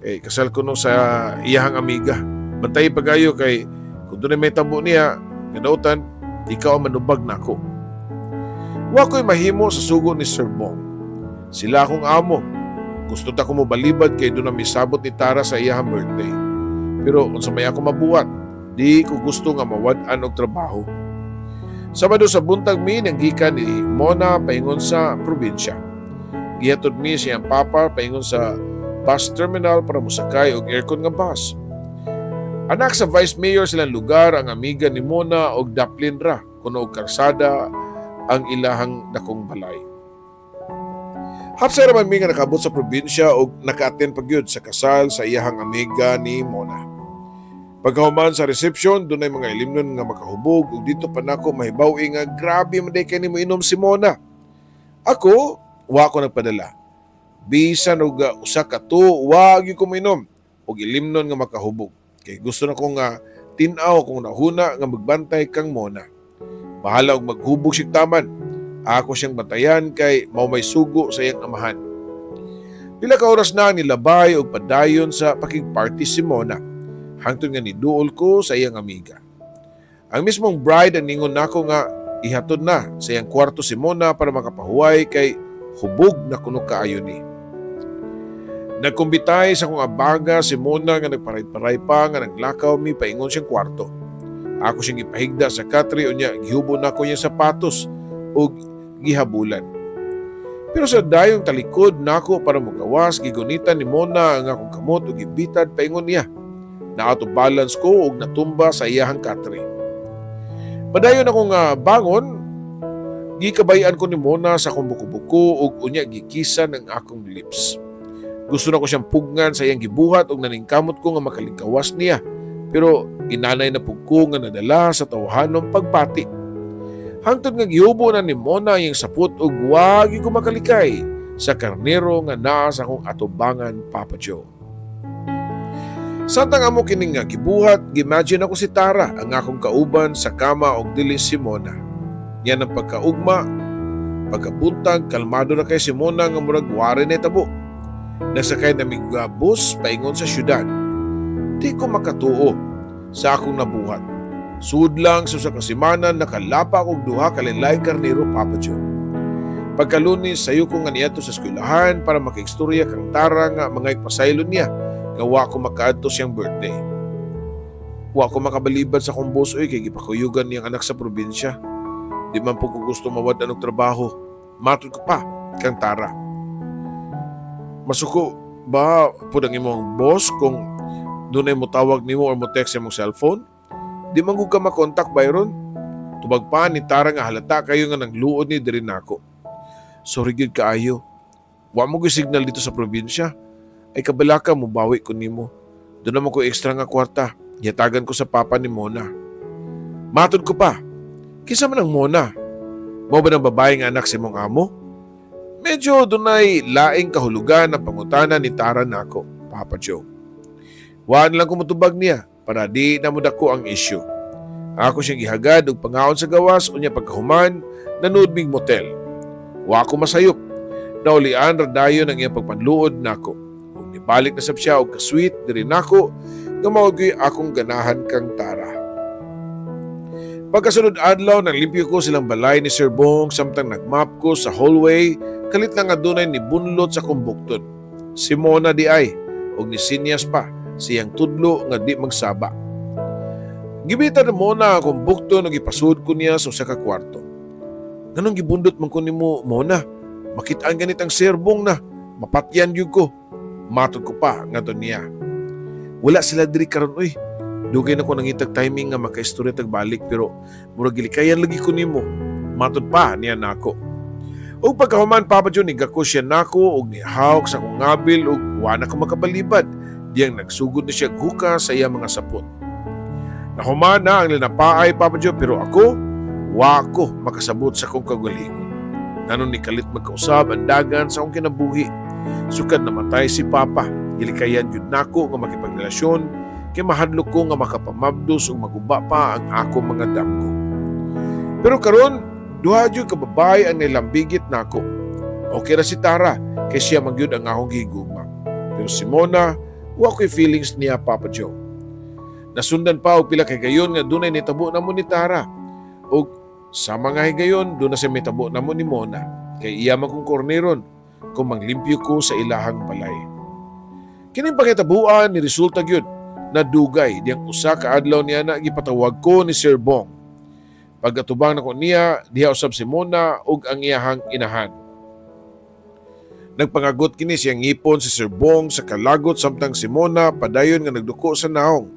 Kay kasal ko no sa iyang amiga. Bantay pagayo kay kung doon may tabo niya, ganautan, ikaw ang manubag nako. Wa ko'y mahimo sa sugo ni Sir Bong. Sila akong amo. Gusto ta ko mo balibad kay doon na misabot ni Tara sa iyang birthday. Pero unsa may ako mabuhat, di ko gusto nga mawad-an og trabaho. Sabado sa buntag mi nanggikan ni Mona paingon sa probinsya. Gihatod mi siyang papa paingon sa bus terminal para musakay og aircon nga bus. Anak sa vice mayor silang lugar ang amiga ni Mona og daplin ra kuno og karsada ang ilahang dakong balay. Hapsay raman mi nga nakabot sa probinsya og naka-attend pagyud sa kasal sa iyahang amiga ni Mona. Pagkahuman sa reception, dunay mga ilimnon nga makahubog ug dito pa nako mahibaw nga grabe man day kani mo inom si Mona. Ako, wa ko nagpadala. Bisan og usa ka to, wag gyud ko minom og ilimnon nga makahubog. Kay gusto na ko nga tin-aw kung nahuna nga magbantay kang Mona. Bahala og maghubog sig taman. Ako siyang bantayan kay mao may sugo sa iyang amahan. Pila ka oras na nilabay og padayon sa pakigparty si Mona. Hangtod nga niduol ko sa iyang amiga. Ang mismong bride ang ningon nako nga ihatod na sa iyang kwarto si Mona para makapahuway kay hubog na kuno kaayo ni. Nagkumbitay sa kong abaga si Mona nga nagparay-paray pa nga naglakaw mi paingon siyang kwarto. Ako siyang ipahigda sa katri unya gihubo na ko iyang sapatos ug gihabulan. Pero sa dayong talikod nako para mugawas gigunitan ni Mona ang akong kamot ug gibitad paingon niya. Na out of balance ko ug natumba sa iyahang katri. Padayon akong bangon, gikabayan ko ni Mona sa akong buko-buko ug unya gikisan ang akong lips. Gusto na ko siyang pugnan sa iyang gibuhat ug naningkamot ko nga makalingkawas niya. Pero inanay na pug ko nga nadala sa tawhanong pagpati. Hangtod nga gihubo na ni Mona iyang sapot ug wag ko makalikay sa karnero nga naa sa akong atubangan, Papa Joe. Samtang amo kining nga gibuhat, gimagine ako si Tara, ang akong kauban sa kama og dili si Mona. Yan ang pagkaugma, pagkabuntag, kalmado na kay si Mona nga murag wari na tabo. Nasakay na mig bus paingon sa syudad. Di ko makatuo sa akong nabuhat. Sud lang sa kasimana nakalapa og duha ka lain karnero, Papa Joe. Pagkalunis sayo ko nga niadto sa eskwelahan para makaistorya kang Tara nga mga ipasaylo niya. Nga wa ko makaadto siyang birthday. Wa ko makabalibad sa kong boss kay gipakuyugan niyang anak sa probinsya. Di man po ko gusto mawad ng trabaho. Matod ko pa kang Tara. Masuko ba po ang imong boss kung dunay mo tawag nimo or mo text sa imong cellphone? Di man ka makontak Byron? Tubag pa ni Tara nga halata kayo nga nangluod ni diri nako. Sorry gid kaayo. Wa mo signal dito sa probinsya. Ay kabalaka mo bawi ko nimo. Doon naman ko ekstra nga kwarta. Yatagan ko sa papa ni Mona. Matod ko pa. Kisa man ang Mona. Mo ba ng babae nga anak si mong amo? Medyo doon ay laing kahulugan ang pangutana ni Tara nako, Papa Joe. Waan lang ko matubag niya para di na mudako ang issue. Ako siyang gihagad og pangaon sa gawas unya pagkahuman nanood mig motel. Wa ko masayop. Naulian ra dayon ang iyang pagpanluod nako. Balik na sab siya og ka-sweet diri nako nga mao akong ganahan kang Tara. Pagkasunod adlaw naglimpyo ko silang balay ni Sir Bong samtang nagmap ko sa hallway kalit lang nga dunay ni bunlot sa kumbukton. Si Mona di ay og ni Sinyas pa siyang tudlo nga di magsaba. Gibita na Mona ang kumbukton ug ipasud ko niya sa usa ka kwarto. Nganong gibundot man ko nimo Mona? Makit-an ganit ang Sir Bong na mapatyan gyud ko. Matod ko pa nga to niya. Wala sila diri karon oy. Dugay na ko nangitag timing nga makaistorya tag balik pero murag gilikayan lagi ko nimo. Matod pa niya nako. Og pagkahuman Papa John igako siya nako og nihawk sa kong ngabil og wa na ko makabalibad. Diyang nagsugod na siya huka sa iya mga sapot. Nahuman na ang linapaay Papa John pero ako wa ko makasabot sa kong kagalingon. Nanon ni kalit magkausab ang dagan sa akong kinabuhi. Sukad namatay si Papa, gilikayan yun nako nga makipagrelasyon, kay mahadlok ko nga makapamabdos ug maguba pa ang ako mga damgo. Pero karon, duha jud ka babay ang nilambigit nako. Okay ra si Tara, kay siya magyud ang akong gihigugma. Pero si Mona, wa ko'y feelings niya Papa Joe. Nasundan pa og pila kay gayon nga dunay nitabo namo ni Tara. Og sa mga higayon, doon na siya may tabo namo ni Mona, kay iya man kong korneron kung manglimpyo ko sa ilahang balay. Kining pangitabuan ni resulta gyud na dugay diyang usa ka adlaw niya na gipatawag ko ni Sir Bong. Pagkatubang nako niya, diha usab si Mona ug ang iyahang inahan. Nagpangagot kini siyang ngipon si Sir Bong sa kalagot samtang si Mona padayon nga nagduko sa naong.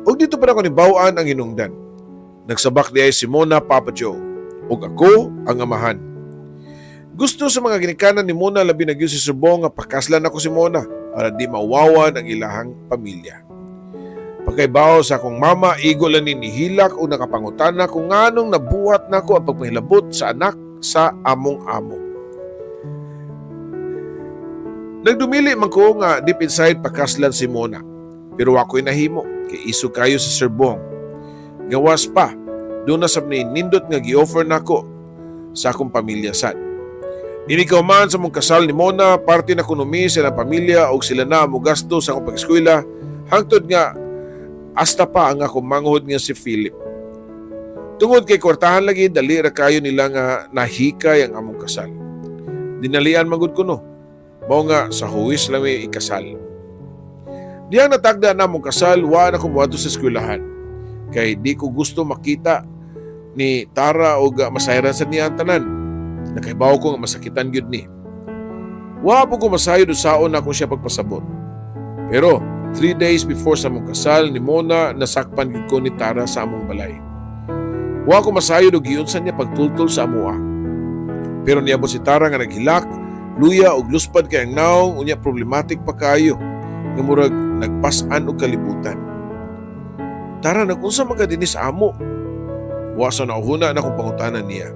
Ug dito pa nako nibaw-an ang hinungdan. Nagsabak diay si Mona, Papa Joe, ug ako ang amahan. Gusto sa mga ginikanan ni Mona labi na gyud si Sir Bong nga pakaslan ako si Mona para di mawawan ang ilahang pamilya. Pagkaibaw sa akong mama, igo lang ni nihilak o nakapangutana kung nganong nabuhat na ako ang pagpahilabot sa anak sa among amo. Nagdumili man ko nga deep inside pakaslan si Mona, pero ako'y nahimo kay iso kayo sa Sir Bong. Gawas pa, doon na sab ni nindot nga gi-offer na ako sa akong pamilya sad. Dinikaw man sa mong kasal ni Mona, parte na kunumi sila pamilya o sila na mo gasto sa akong pag-eskwela, hangtod nga hasta pa ang akong manghod nga si Philip. Tungod kay kwartahan lagi, dali ra kayo nila nga nahikay ang among kasal. Dinalian magud ko no, mao nga sa huwis lang may ikasal. Diyang natagda na mong kasal, wa na kumuadto sa eskwelahan. Kay di ko gusto makita ni Tara o masayran sa niya ang tanan. Nakaibaw ko nga masakitan gyud ni. Wa po ko masayod usaon na ako siya pagpasabot. Pero 3 days before sa mong kasal ni Mona, nasakpan gyud ko ni Tara sa among balay. Wa ko masayod og giunsan niya pagtultol sa amoa. Pero niabot si Tara nga naghilak, luya og luspad kay ang naong unya problematic pa kayo. Nga murag nagpas-an og kalibutan. Tara, nag-unsa man ka dinhi sa amo? Wa sa nauhuna na akong pangutanan niya.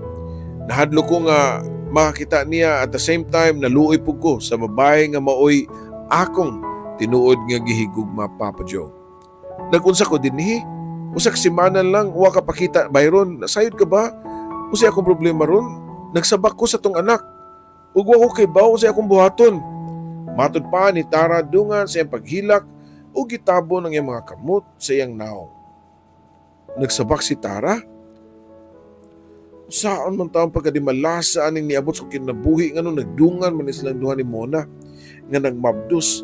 Nahadlo ko nga makakita niya at the same time naluoy pug ko sa babae nga maoy akong tinuod nga gihigugma, Papa Joe. Nag-unsa ko dinhi? Usa ka semana lang wa ka pakita bayron. Nasayod ka ba? Usa akong problema ron. Nagsabak ko sa tong anak. Ug wa ko kay baw sa akong buhaton. Matud pa ni Tara dungan sa iyang paghilak o gitabon ang iyang mga kamot sa iyang naong. Nagsabak si Tara? Saan man taong pagkadimalasa aning niabot sa kinabuhi nga nung nagdungan man silang duha ni Mona nga nagmabdos.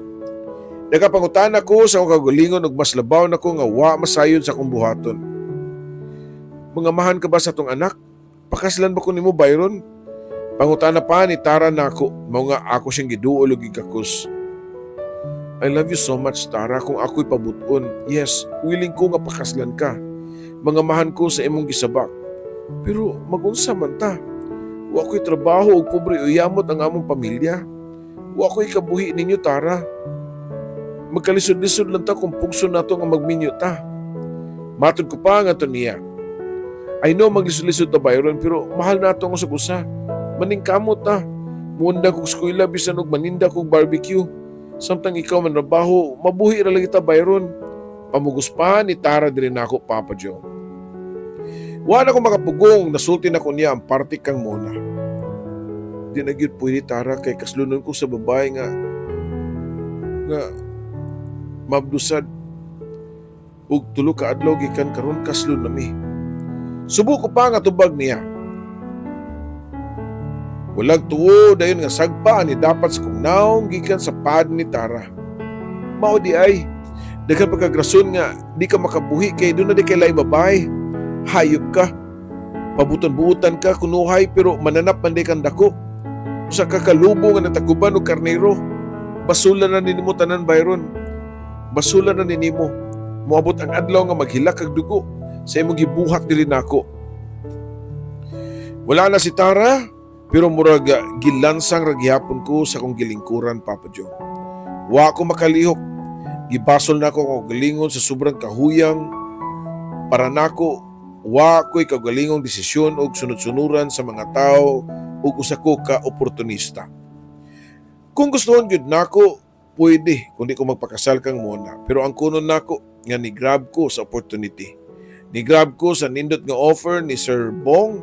Nagapangutana ko sa akong kagalingon ug mas labaw na ko nga wa masayod sa akong buhaton. Mangamahan ka ba sa tong anak? Pakaslan ba ko nimo bayron? Pangutana pa ni Tara na ako, mao nga ako siyang giduol ug gikakos. I love you so much, Tara. Kung ako'y pabuton, yes, willing ko nga pakaslan ka. Mangamahan ko sa imong gisabak. Pero magunsa man ta. Wa ko'y trabaho ug pobre uyamot ang among pamilya. Wa ko'y kabuhi ninyo, Tara. Magkalisod-lisod lang ta kung pugso nato nga magminyo ta. Matod ko pa nga to niya. I know maglisod-lisod ta bayron pero mahal nato ang usag-usa. Maning kamot ta. Munda kog eskwela bisan og maninda kog barbecue. Samtang ikaw man trabaho, mabuhi ra lang kita bayron. Pamugos pa ni Tara diri nako, Papa Joe. Wa na ko makapugong, nasulti na ko niya ang party kang Mona. Di na gyud pwede, Tara, kay kaslunon ko sa babae nga mabdusad ug tulo ka adlaw gikan karon kaslon nami. Subo ko pa nga tubag niya. Walag tuo dayon nga sagpa ni dapat sa kong naong gikan sa pad ni Tara. Mao di ay daghan pagkagrason nga di ka makabuhi kay doon na di kay laing babae. Hayop ka. Pabuton-buutan ka kunuhay pero mananap man di kang dako. Usa ka kalubo nga nataguban og karnero. Basulan na ninimo tanan bayron. Basulan na ninimo. Moabot ang adlaw nga maghilak kag dugo sa imong gibuhat diri nako. Wala na si Tara, pero murag gilansang ra gihapon ko sa akong gilingkuran, Papa Joe. Wa ko makalihok. Gibasol na ako og galingon sa sobrang kahuyang para nako. Wa ko'y kagalingong desisyon o sunod-sunuran sa mga tao o usa ko ka oportunista. Kung gustohon gyud nako, pwede kundi ko magpakasal kang Mona. Pero ang kunon nako nga ni-grab ko sa opportunity. Ni-grab ko sa nindot nga offer ni Sir Bong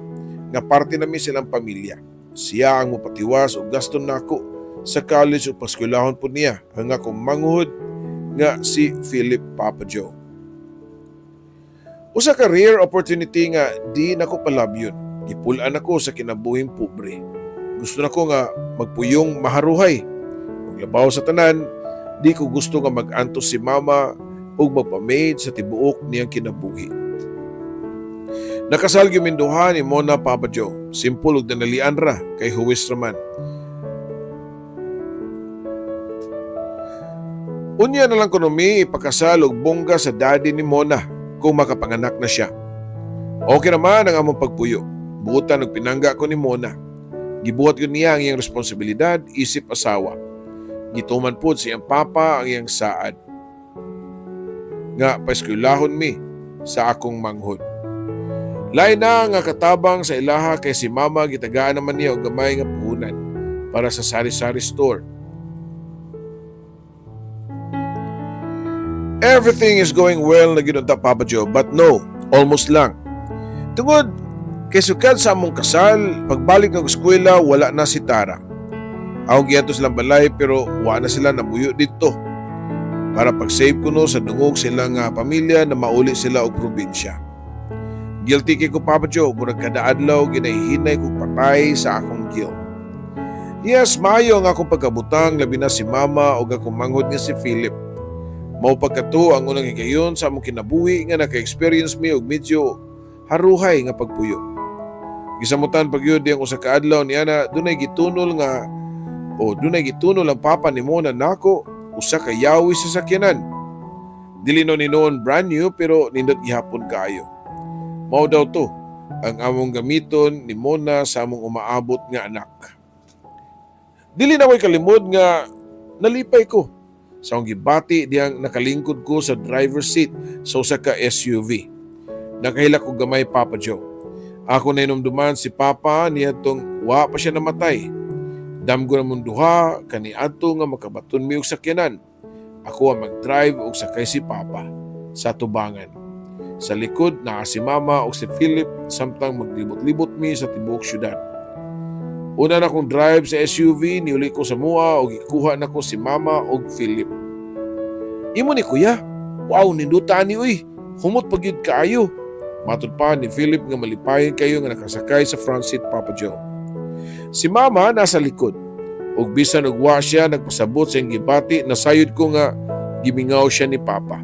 nga parte nami silang pamilya. Siya ang mopatiwas og gaston nako sa college o paskwelahon po niya ang akong manghud nga si Philip, Papa Joe. Usa ka rare opportunity nga di nako palabyon. Gipulan ako sa kinabuhing pobre. Gusto nako nga magpuyong maharuhay. Ug labaw sa tanan, di ko gusto nga mag-antos si mama ug magpamaid sa tibuok niyang kinabuhi. Nakasal giminduha ni Mona Papa Joe. Simple ug danalian ra kay huwis raman. Unya na lang kuno mi ipakasal og bongga sa daddy ni Mona kung makapanganak na siya. Okay naman ang among pagpuyo. Buutan og pinangga ko ni Mona. Gibuhat ko niya ang iyang responsibilidad isip asawa. Gituman pod siyang papa ang iyang saad. Nga paeskwelahon mi sa akong manghod. Lain na nga katabang sa ilaha kay si mama gitagaan naman niya og gamay nga puhunan para sa sari-sari store. Everything is going well na ginunta Papa Joe, but no, almost lang. Tungod kay sukad sa among kasal, pagbalik ng eskwela wala na si Tara. Ako giadto silang balay pero wala na sila nabuyo dito. Para pag-save ko no sa dungog silang pamilya na mauli sila og probinsya. Guilty kay ko Papa Joe, murag kada adlaw ginahihinay kong patay sa akong guilt. Yes, maayo ang akong pagkabutang, labi na si Mama o akong manghod nga si Philip. Mao pagkato ang unang higayon sa among kinabuhi nga naka-experience mi og medyo haruhay nga pagpuyo. Gisamutan pagyud ang usa ka adlaw niya na dunay gitunol ang papa ni Mona nako usa ka yawi sa sakyanan. Dili no ni noon brand new pero nindot gihapon kaayo. Mao daw to ang among gamiton ni Mona sa among umaabot nga anak. Dili na ko'y kalimod nga nalipay ko sa akong gibati diyang nakalingkod ko sa driver's seat sa usa ka SUV. Nakahila ko gamay Papa Joe. Ako na inumduman si Papa niya tong wa pa siya namatay. Damgo na mong duha kaniadto nga makabaton mi og sakyanan. Ako ang mag-drive og sakay si Papa sa tubangan. Sa likod na si Mama o si Philip samtang maglibot-libot mi sa tibuok syudad. Una na akong drive sa SUV, niuli ko sa mua o ikuha na ko si Mama o Philip. Imo ni kuya, wow ninduta ni uy, humot pagyud kaayo. Matud pa ni Philip nga malipayon kayo nga nakasakay sa front seat Papa Joe. Si Mama nasa likod. Og bisan og wa siya nagpasabot sa iyang gibati, nasayod ko nga gimingaw siya ni Papa.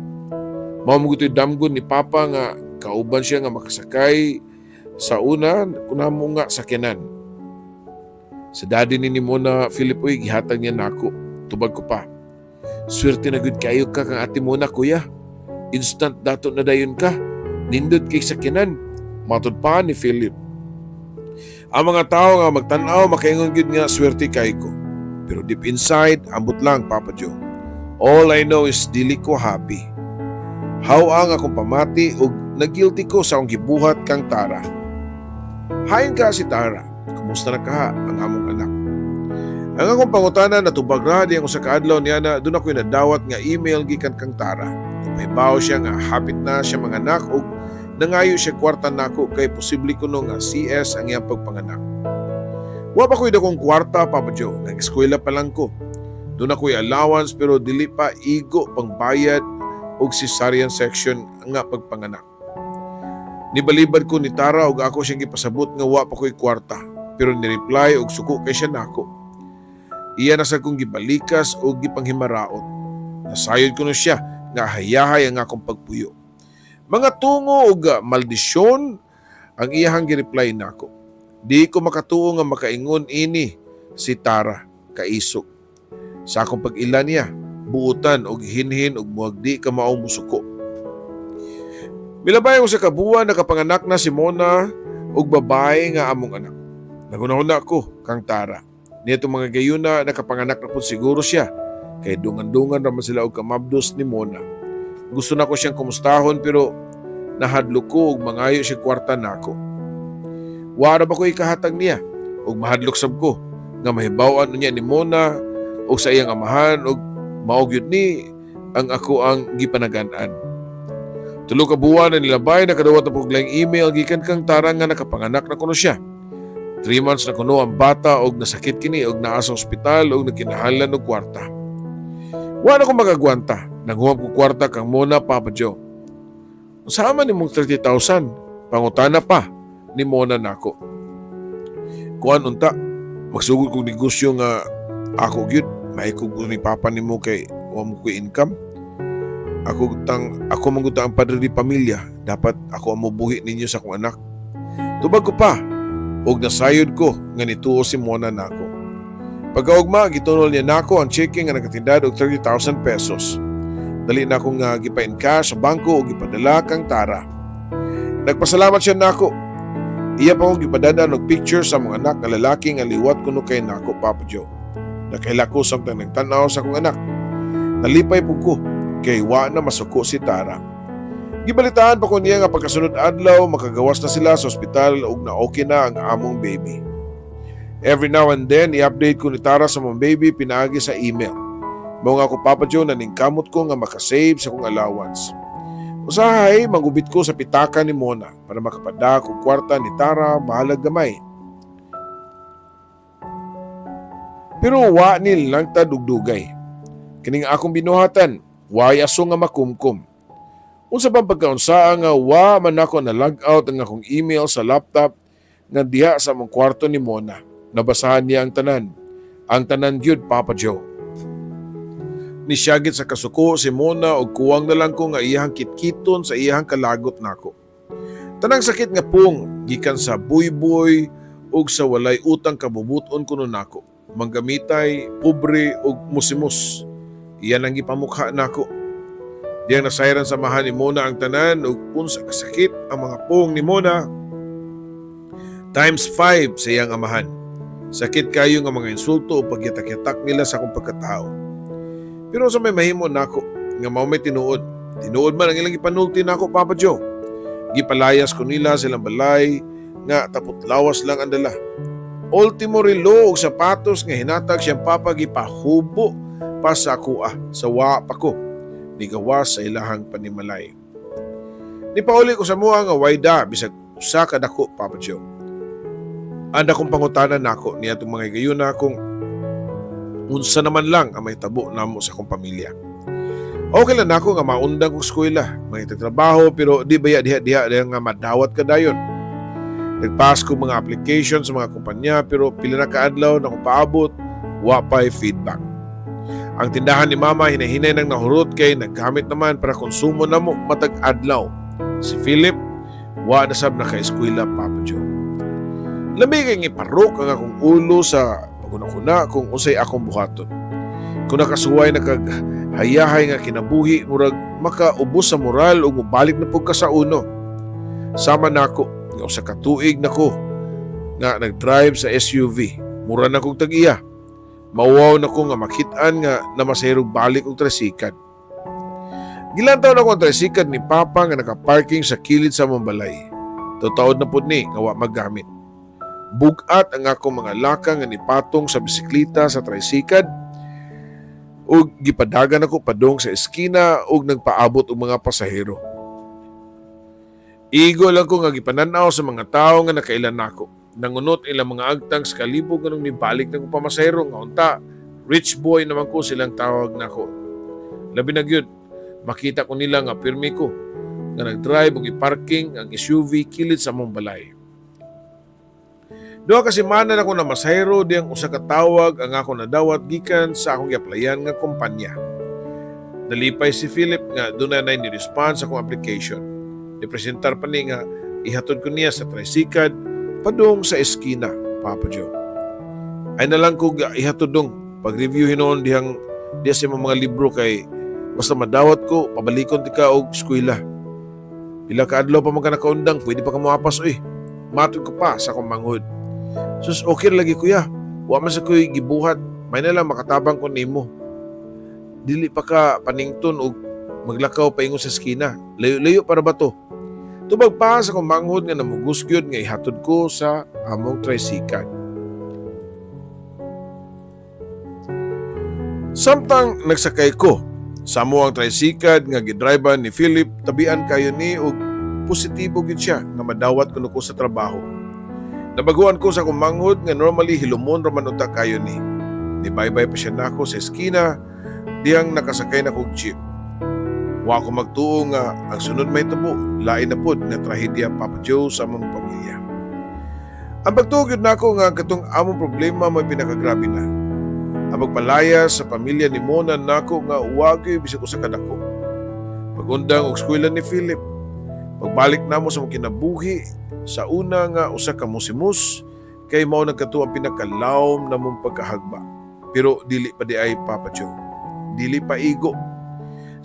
Mamugutoy damgon ni Papa nga kauban siya nga makasakay sa una kunamo nga sakyanan. Sa daddy ni Mona Philip uy gihatag niya nako. Tubag ko pa. Swerte na gud kayo ka kang ate Mona kuya. Instant dato na dayon ka. Nindot kay sakyanan. Matud pa ni Philip. Ang mga tao nga magtan-aw makaingon gud nga swerte kay ko. Pero deep inside ambot lang Papa Joe. All I know is dili ko happy. How ang akong pamati ug nagguilty ko sa akong gibuhat kang Tara. Hain ka si Tara. Kumusta na ka ang among anak? Ang akong pangutana natubag ra di ang usa ka adlaw niya na doon ako'y nadawat nga email gikan kang Tara. Nagpahibaw siya nga hapit na siya mga anak ug nangayo siya kwarta nako kay posible kuno nga CS ang iyang pagpanganak. Wa pa ko'y dakong kwarta Papa Joe, nag-eskwela pa lang ko. Doon ako'y allowance pero dili pa igo pangbayad og cesarean section nga pagpanganak. Nibalibad ko ni Tara og ako siyang gipasabot nga wa pa ko'y kwarta pero ni-reply og suko kay siya nako. Iya na sa kong gibalikas og gipanghimaraot. Nasayod ko na siya nga hayahay ang akong pagpuyo. Mga tungo og maldisyon ang iyahang gi-reply nako. Di ko makatuo nga makaingon ini si Tara kaisok. Sa akong pag-ila niya, buutan og hinhin og muagdi ka maong musuko. Milabay ko sa kabuan nakapanganak na si Mona og babae nga among anak. Nagunahuna ko kang Tara. Nito mga gayuna nakapanganak na po siguro siya kay dungan-dungan raman sila og kamabdos ni Mona. Gusto na ko siyang kumustahon pero nahadlo ko og mangayo siya kwarta nako. Wara ba ko ikahatag niya og mahadlok sab ko nga mahibaw-an niya ni Mona og sa iyang amahan og maugyod ni ang ako ang gipanagan-an. Tulo ka buwan na nilabay nakadawat na puglayng email gikan kang Tara nga nakapanganak na kuno siya. 3 months na kuno ang bata og nasakit kini og naa sa ospital og nagkinahalan og kwarta. Wa na ko magagwanta. Naghuwam ko kwarta kang Mona Papa Joe. Usama ni mong 30,000. Pangutana pa ni Mona nako. Kuan unta magsugod kong negosyo nga ako gyud maikog ni Papa nimo kay wa mo ko income. Ako manggutang ang padre di pamilya. Dapat ako ang mubuhi ninyo sa akong anak. Tubag ko pa, og nasayod ko nga nituo si Mona nako. Pagkaugma, gitunol niya nako ang checking nga nagkatindad og 30,000 pesos. Dali na akong gipa-encash sa bangko o gipadala kang Tara. Nagpasalamat siya nako. Iya pa akong gipadadaan og picture sa mga anak nga lalaki nga liwat kuno kay nako, Papa Joe. Nakahila ko samtang nagtanaw sa akong anak. Nalipay po ko kay wa na masuko si Tara. Gibalitaan pa ko niya nga pagkasunod adlaw makagawas na sila sa ospital ug na okay na ang among baby. Every now and then, i-update ko ni Tara sa mong baby pinaagi sa email. Mao nga ako, Papa Joe, naningkamot ko nga makasave sa kong allowance. Usahay, magubit ko sa pitaka ni Mona para makapada kong kwarta ni Tara bahalag gamay. Pero wa nil lang ta dugdugay. Kining akong binuhatan, way aso nga makumkum. Unsa pang pagkaunsaa nga wa man ako na log out ang akong email sa laptop nga diha sa among kwarto ni Mona. Nabasahan niya ang tanan. Ang tanan gyud, Papa Joe. Nisyagit sa kasuko si Mona og kuwang na lang ko nga iyahang kitkiton sa iyahang kalagot nako. Tanang sakit nga pong gikan sa buyboy og sa walay utang kabubuton kuno nako. Manggamitay, pobre og musimos. Iyan ang gipamukha nako. Diyang nasayran samahan ni Mona ang tanan og unsa kasakit ang mga pong ni Mona times 5 sa iyang amahan. Sakit kayo nga mga insulto o pagyatak-yatak nila sa akong pagkatao. Pero sa may mahimo nako nga mao may tinuod. Tinuod man ang ilang ipanulti nako, Papa Joe. Gipalayas ko nila silang balay nga tapot lawas lang ang dala. Ultimo relo og sapatos nga hinatag siyang papa gipahubo pa sa kuha sa wa pa ko. Nigawas sa ilahang panimalay. Nipauli ko sa mua nga wayda bisag usa ka dako, Papa Joe. Anda kong pangutanan nako niya itong mga gayuna kung unsa naman lang ang may tabo namo sa akong pamilya. Okay lang nako nga maundang kong eskwela, may trabaho pero di baya diha nga madawat ka dayon. Nagpass ko mga application sa mga kumpanya pero pila na kaadlaw na kong paabot, wa pa'y feedback. Ang tindahan ni Mama hinahinay nang nahurot kay naggamit naman para konsumo namo matag adlaw. Si Philip, wa na sab na ka-eskwela, Papa Joe. Lamig ang iparok ang akong ulo sa paguna-kuna kung usay akong buhaton. Kung nakasuway na kaghayahay nga kinabuhi, murag makaubos sa moral o mubalik na pugka sa uno. Sama na ako, nga usa ka tuig na ko, nga nag-drive sa SUV. Mura na kong tag-iya. Mawaw na ko nga makitaan nga namasayarog balik og tricycle. Gilantaw na ko ang tricycle ni Papa nga nakaparking sa kilid sa mong balay. Tutaod na po ni nga wa maggamit. Bugat ang akong mga laka nga nipatong sa bisikleta sa tricycle ug gipadagan ako padong sa eskina ug nagpaabot og mga pasahero. Igo lang ko nga gipananaw sa mga tao nga nakailan nako. Nangunot ilang mga agtang sa kalibog nganong nibalik na ko pamasahero nga unta. Rich boy naman ko silang tawag nako. Labi na gyud, makita ko nila nga pirmi ko nga nagdrive ug iparking ang SUV kilid sa mong balay. Duha ka semana na ko na masahero diyang usa ka tawag ang ako nadawat gikan sa akong gi-applyan nga kumpanya. Nalipay si Philip nga doon na ni-response sa akong application. Ipresentar pa ni nga ihatod ko niya sa tricycle padung sa eskina, Papa Joe. Ay na lang ko ihatod dong pag-review hinoon diyang sa mga libro kay basta madawat ko pabalikon ti ka og eskwela. Pila ka adlaw pa man ka nakaundang pwede pa ka moapas matod ko pa sa akong manghud. Sus, okay lagi kuya. Wa man sa kuy gibuhat. May na lang makatabang ko nimo. Dili pa ka panington og maglakaw pa ingon sa eskina. Layo-layo para ba to? Tubag pa sa kong manghod nga namugusgyod nga ihatod ko sa among tricycle. Samtang nagsakay ko sa among tricycle nga gidriver ni Philip, tabian kayo ni og positibo gid siya nga madawat kuno ko sa trabaho. Nabaguan ko sa akong manghod nga normally hilumon raman unta kayo ni. Nibaybay pa siya nako sa eskina diyang nakasakay na kog jeep. Wa ko magtuo nga ang sunod may tabo, lain na pod nga trahedya, Papa Joe, sa among pamilya. Ang pagtuo gyud nako nga katong among problema may pinakagrabe na. Ang pagpalaya sa pamilya ni Mona nako nga wa gyud bisag usa ka dako. Pagundang og eskwela ni Philip, Pagbalik namo sa mga kinabuhi, sa una nga usa ka musimus, kay mao nagkatuo ang pinakalawom na mong pagkahagba. Pero dili pa di ay Papa Joe. Dili pa igo.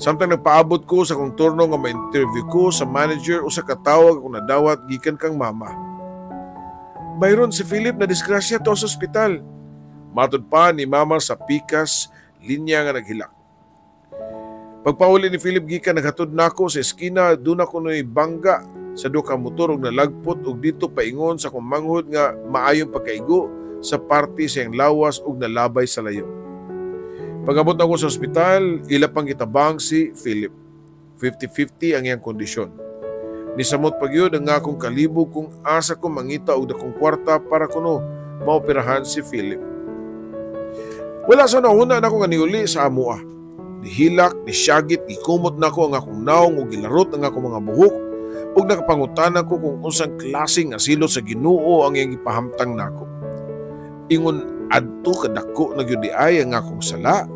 Samtang nagpaabot ko sa kong turno nga ma-interview ko sa manager o sa katawag kung nadawat gikan kang mama. Bayron si Philip na disgrasya to sa ospital. Matod pa ni mama sa pikas, linya nga naghilak. Pagpauli ni Philip gikan naghatod nako sa eskina, doon ako noy bangga sa duha ka motor og nalagpot og dito paingon sa kong manghod nga maayong pagkaigo sa party sa iyang lawas og nalabay sa layo. Pag-abot ako sa ospital, ila pang gitabang si Philip. 50-50 ang iyang kondisyon. Nisamot pag yun ang akong kalibog kung asa ko mangita og dakong kwarta para kuno maoperahan si Philip. Wala sa nauna na akong ganiuli sa amua. Nihilak, nisyagit, ikumot na ko ang akong naong o gilarot ang akong mga buhok ug nakapangutanan ko kung unsang klaseng asilo sa Ginoo ang iyang ipahamtang nako. Ingon adto kadako na gyud ay ang akong sala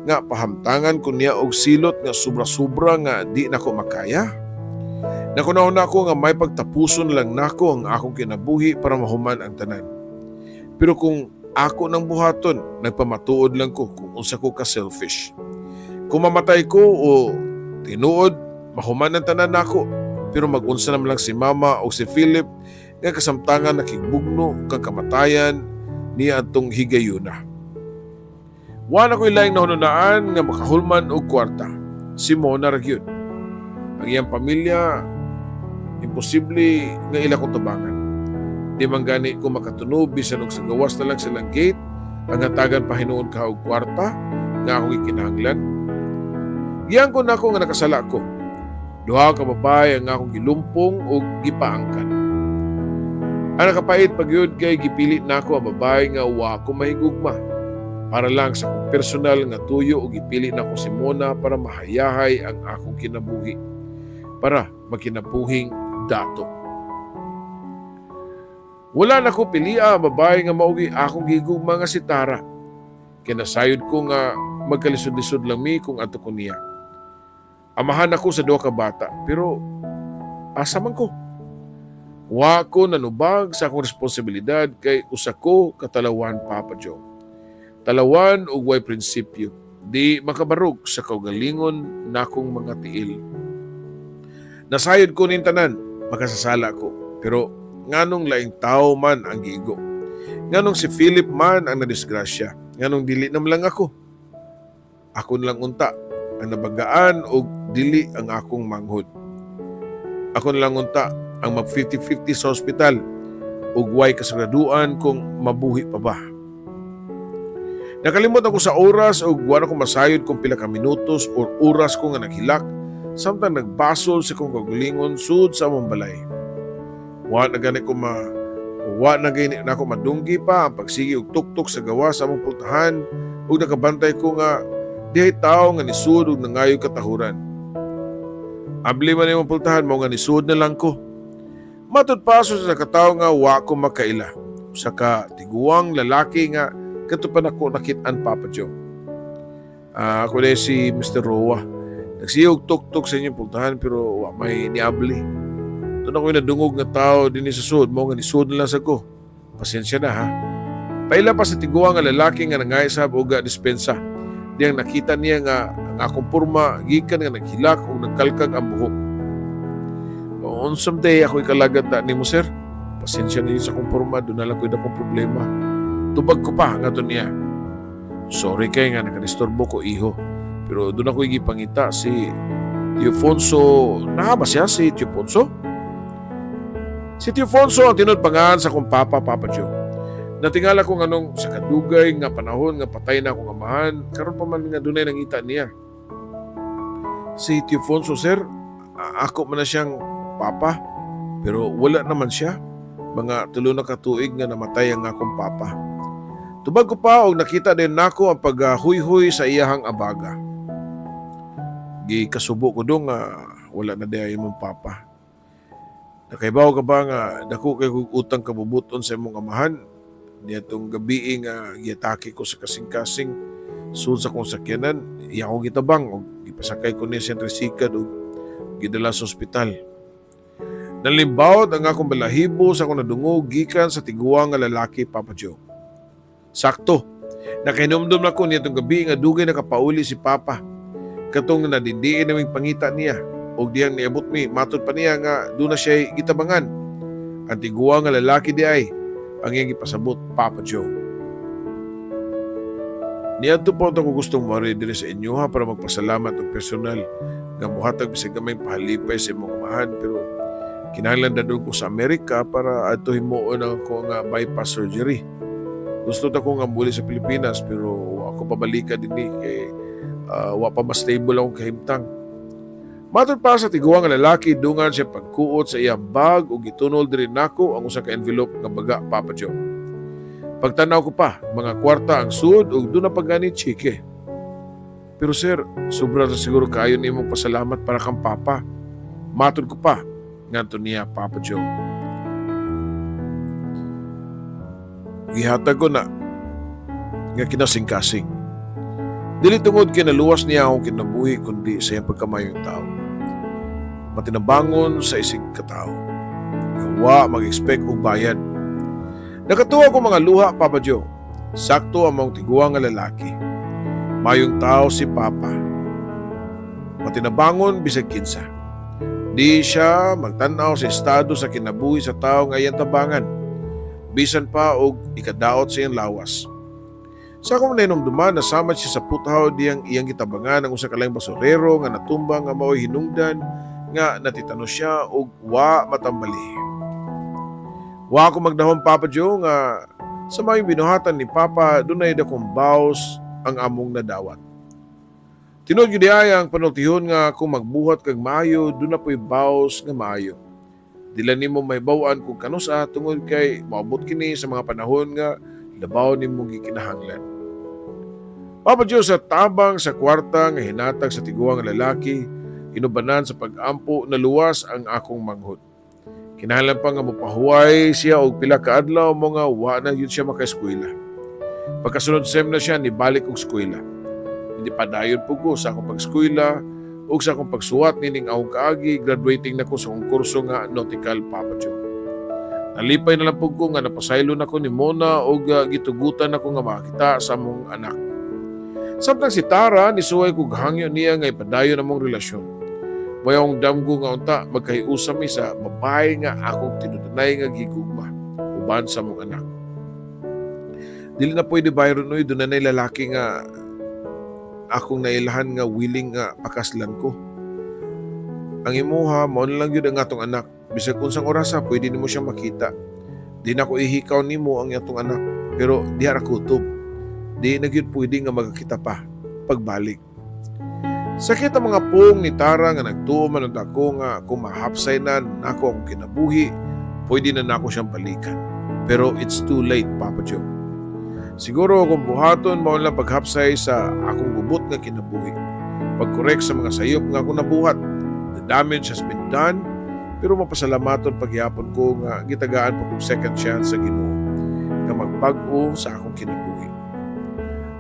nga pahamtangan ko niya og silot nga sobra-sobra nga di nako makaya. Nakunaon ako nga may pagtapuson lang nako ang akong kinabuhi para mahuman ang tanan. Pero kung ako nang buhaton, nagpamatuod lang ko kung unsa ko ka selfish. Kung mamatay ko o tinuod, mahuman ang tanan nako. Pero mag-unsa naman lang si mama o si Philip nga kasamtangan nakigbugno kang kamatayan niya atong higayuna. Wala ko'y laing nahununaan nga makahulman og kwarta. Si Mona ra gyud. Ang iyang pamilya, imposible nga ila kong tabangan. Di man gani ko makatunob bisan og sa gawas na lang silang gate, ang hatagan pa hinuon ka og kwarta nga akong ikinahanglan. Giyan ko na ako nga nakasala ko. Duha ka babay ang akong gilumpong og gipaangkan. Ang nakapait pagyud kay gipili nako ang babae nga wa ko mahigugma. Para lang sa akong personal nga tuyo o gipili nako si Mona para mahayahay ang akong kinabuhi. Para magkinabuhing dato. Wala na ko pilia ang babae nga maugi akong gigugma nga si Tara. Kinasayod ko nga magkalisod-lisod lang mi kung ato ko niya. Amahan ako sa duha ka bata pero asa man ko. Wa ko nanubag sa akong responsibilidad kay usa ko katalawan Papa Joe. Talawan ug way prinsipyo, di makabarog sa kaugalingon nakong mga tiil. Nasayod ko nin tanan, makasasala ko, pero nganong laing tao man ang gigo. Nganong si Philip man ang nadisgrasya, nganong dili nam lang ako. Ako lang unta ang nabagaan og dili ang akong manghod. Ako lang unta ang mag 50-50 sa ospital ug way kasiguraduan kung mabuhi pa ba. Nakalimot ako sa oras ug wala ko masayod kung pila ka minutos o oras ko nga naghilak samtang nagbasol sa kong kagulingon sud sa among balay. Wa na gani na ako madunggi pa ang pagsigi og tuktok sa gawas sa among pultahan ug nakabantay ko nga dihay tao nga nisud ug nangayo katahuran. Abli man imong pultahan mo nga nisud na lang ko. Matod paso sa nakataw nga wa ko makaila. Sa ka tiguang lalaki nga katupan ako nakit-an Papa Joe. Ako na si Mr. Roa. Nagsiyog tuk-tuk sa inyong pultahan pero wa may niabli. Doon ako'y nadungog nga tao din sa sud. Mo nga nisud na lang sa ko. Pasensya na ha. Paila pa sa tiguang nga lalaki nga nangaisab o ga dispensa. Diyang nakita niya nga ang akong purma gikan nga naghilak o nagkalkag ang buhok. On someday ako'y kalagad na ni mo sir. Pasensya niyo sa kong porma, doon na lang ko'y dakong problema. Tubag ko pa nga to niya. Sorry kay nga nakadisturbo ko iho. Pero doon ako'y gipangita si Tio Fonso. Ba siya si Tio Fonso? Si Tio Fonso ang tinod pangalan sa kong Papa Joe. Natingala ko nganong sa kadugay nga panahon nga patay na akong amahan. Karon pa man nga doon ay nangita niya. Si Tio Fonso sir, ako man na siyang Papa, pero wala naman siya. Mga 3 na katuig nga namatay ang akong papa. Tubag ko pa og nakita din nako ang paghuy-huy sa iyahang abaga. Gikasubo ko dong nga wala na diay imong papa. Nakaibaw ka ba nga dako kay utang kabubuton sa imong amahan? Nitong gabi nga giatake ko sa kasing-kasing sud sa kong sakyanan, iya ko gitabang og gipasakay ko ni sa tricycle og gidala sa ospital. Nalimbawt ang akong balahibo sa akong nadungog gikan sa tiguang nga lalaki, Papa Joe. Sakto, nakahinumdum na ko niya itong gabi nga dugay nakapauli si Papa. Katong nadindiin naming pangita niya. O diyang niabot mi, matod pa niya nga doon na siya gitabangan. Ang tiguang nga lalaki di ay ang iyang ipasabot, Papa Joe. Niadto po ako gustong mari diri sa inyo ha para magpasalamat og personal nga muhatag bisag gamay pahalipay sa imong amahan, pero kinahanglan dadon ko sa Amerika para adto himuon ang ako nga bypass surgery. Gusto ta ko nga muli sa Pilipinas pero ako pabalikan dinhi kay wa pa mas stable akong kahimtang. Matod pa sa tiguang nga lalaki, dungan siya pagkuot sa iyang bag ug gitunol diri nako ang usa ka envelope nga baga, Papa Joe. Pagtanaw ko pa, mga kwarta ang sud ug doon na pagani chike. Pero sir, sobra sa siguro kayo ni imong pasalamat para kang Papa. Matod ko pa, ngadto niya, Papa Joe. Gihatag ko na nga kinasing-kasing. Dili tungod kinaluwas niya akong kinabuhi kundi sa iyang pagkamayong tao. Matinabangon sa isig katao. Gawa mag-expect og bayad. Nakatuwa ko mga luha, Papa Joe. Sakto ang mga tiguang nga lalaki. Mayong tao si Papa. Matinabangon bisag kinsa. Di siya magtanaw sa estado sa kinabuhi sa tao nga iyang tabangan. Bisan pa og ikadaot sa iyang lawas. Sa akong nainumduman, nasamad siya sa puthaw diyang iyang gitabangan ang usa ka laing basurero nga natumbang nga mao'y hinungdan nga natitano siya og wa matambali. Wa ako magdahon, Papa Joe, nga sa mayong binuhatan ni Papa dunay dakong baos ang among nadawat. Tinod gyud ay ang panultihon nga kung magbuhat kag maayo duna po'y baos nga maayo. Dila nimo mahibaw-an kung kanusa tungod kay maabot kini sa mga panahon nga labaw nimo gikinahanglan. Papa Joe, sa tabang sa kwarta nga hinatag sa tiguang lalaki, inubanan sa pag-ampo na luwas ang akong manghod. Kinahanglan pa nga mopahuway siya og pila ka adlaw mo nga wa na yun siya maka-eskwela. Pagkasunod sem na siya nibalik og eskwela. Hindi pa dayon po ko sa akong pag-eskwela ug sa akong pagsuwat nining akong kaagi, graduating na ko sa akong kurso nga nautical, Papa Joe. Nalipay na lang po ko nga napasaylo na ko ni Mona ug gitugutan na ko nga makita sa among anak. Samtang si Tara, nisuway kog hangyo niya nga ipadayon among relasyon. Mayong damgo nga unta magkahiusam mi sa babae nga akong tinutunay nga gigugma uban sa among anak. Dili na pwede bayron noy doon na lalaki nga akong nailahan nga willing nga pakaslan ko. Ang imuha, mao na lang yun ang atong anak. Bisag unsang orasa, pwede nimo siyang makita. Di na ko ihikaw nimo ang atong anak. Pero di hara kutob. Di na yun pwede nga magkita pa pagbalik. Sakit ang mga pong ni Tara nga nagtuo man ang ako nga kung mahapsay na nako akong kinabuhi, pwede na nako siyang balikan. Pero it's too late, Papa Joe. Siguro kung buhaton mao lang paghapsay sa akong gubot nga kinabuhi. Pag-correct sa mga sayop nga akong nabuhat. The damage has been done, pero mapasalamaton paghihapon ko nga gitagaan pa kong second chance sa Ginoo nga magbag-o sa akong kinabuhi.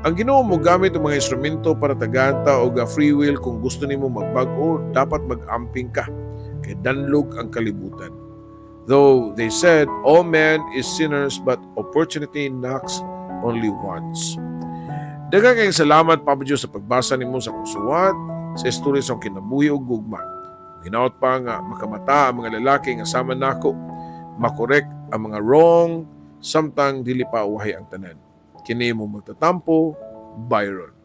Ang Ginoo mo gamit ang mga instrumento para tagaanta o free will. Kung gusto nimo magbag-o, dapat mag-amping ka kay danlog ang kalibutan. Though they said all men is sinners but opportunity knocks only once. Daghang kayong salamat, Papa Joe, sa pagbasa nimo sa akong suwat sa istorya sa akong kinabuhi o gugma. Hinaot pa nga makamata ang mga lalaki nga sama nako, makorek ang mga wrong, samtang dili pa uwahay ang tanan. Kini mo magtatampo, Byron.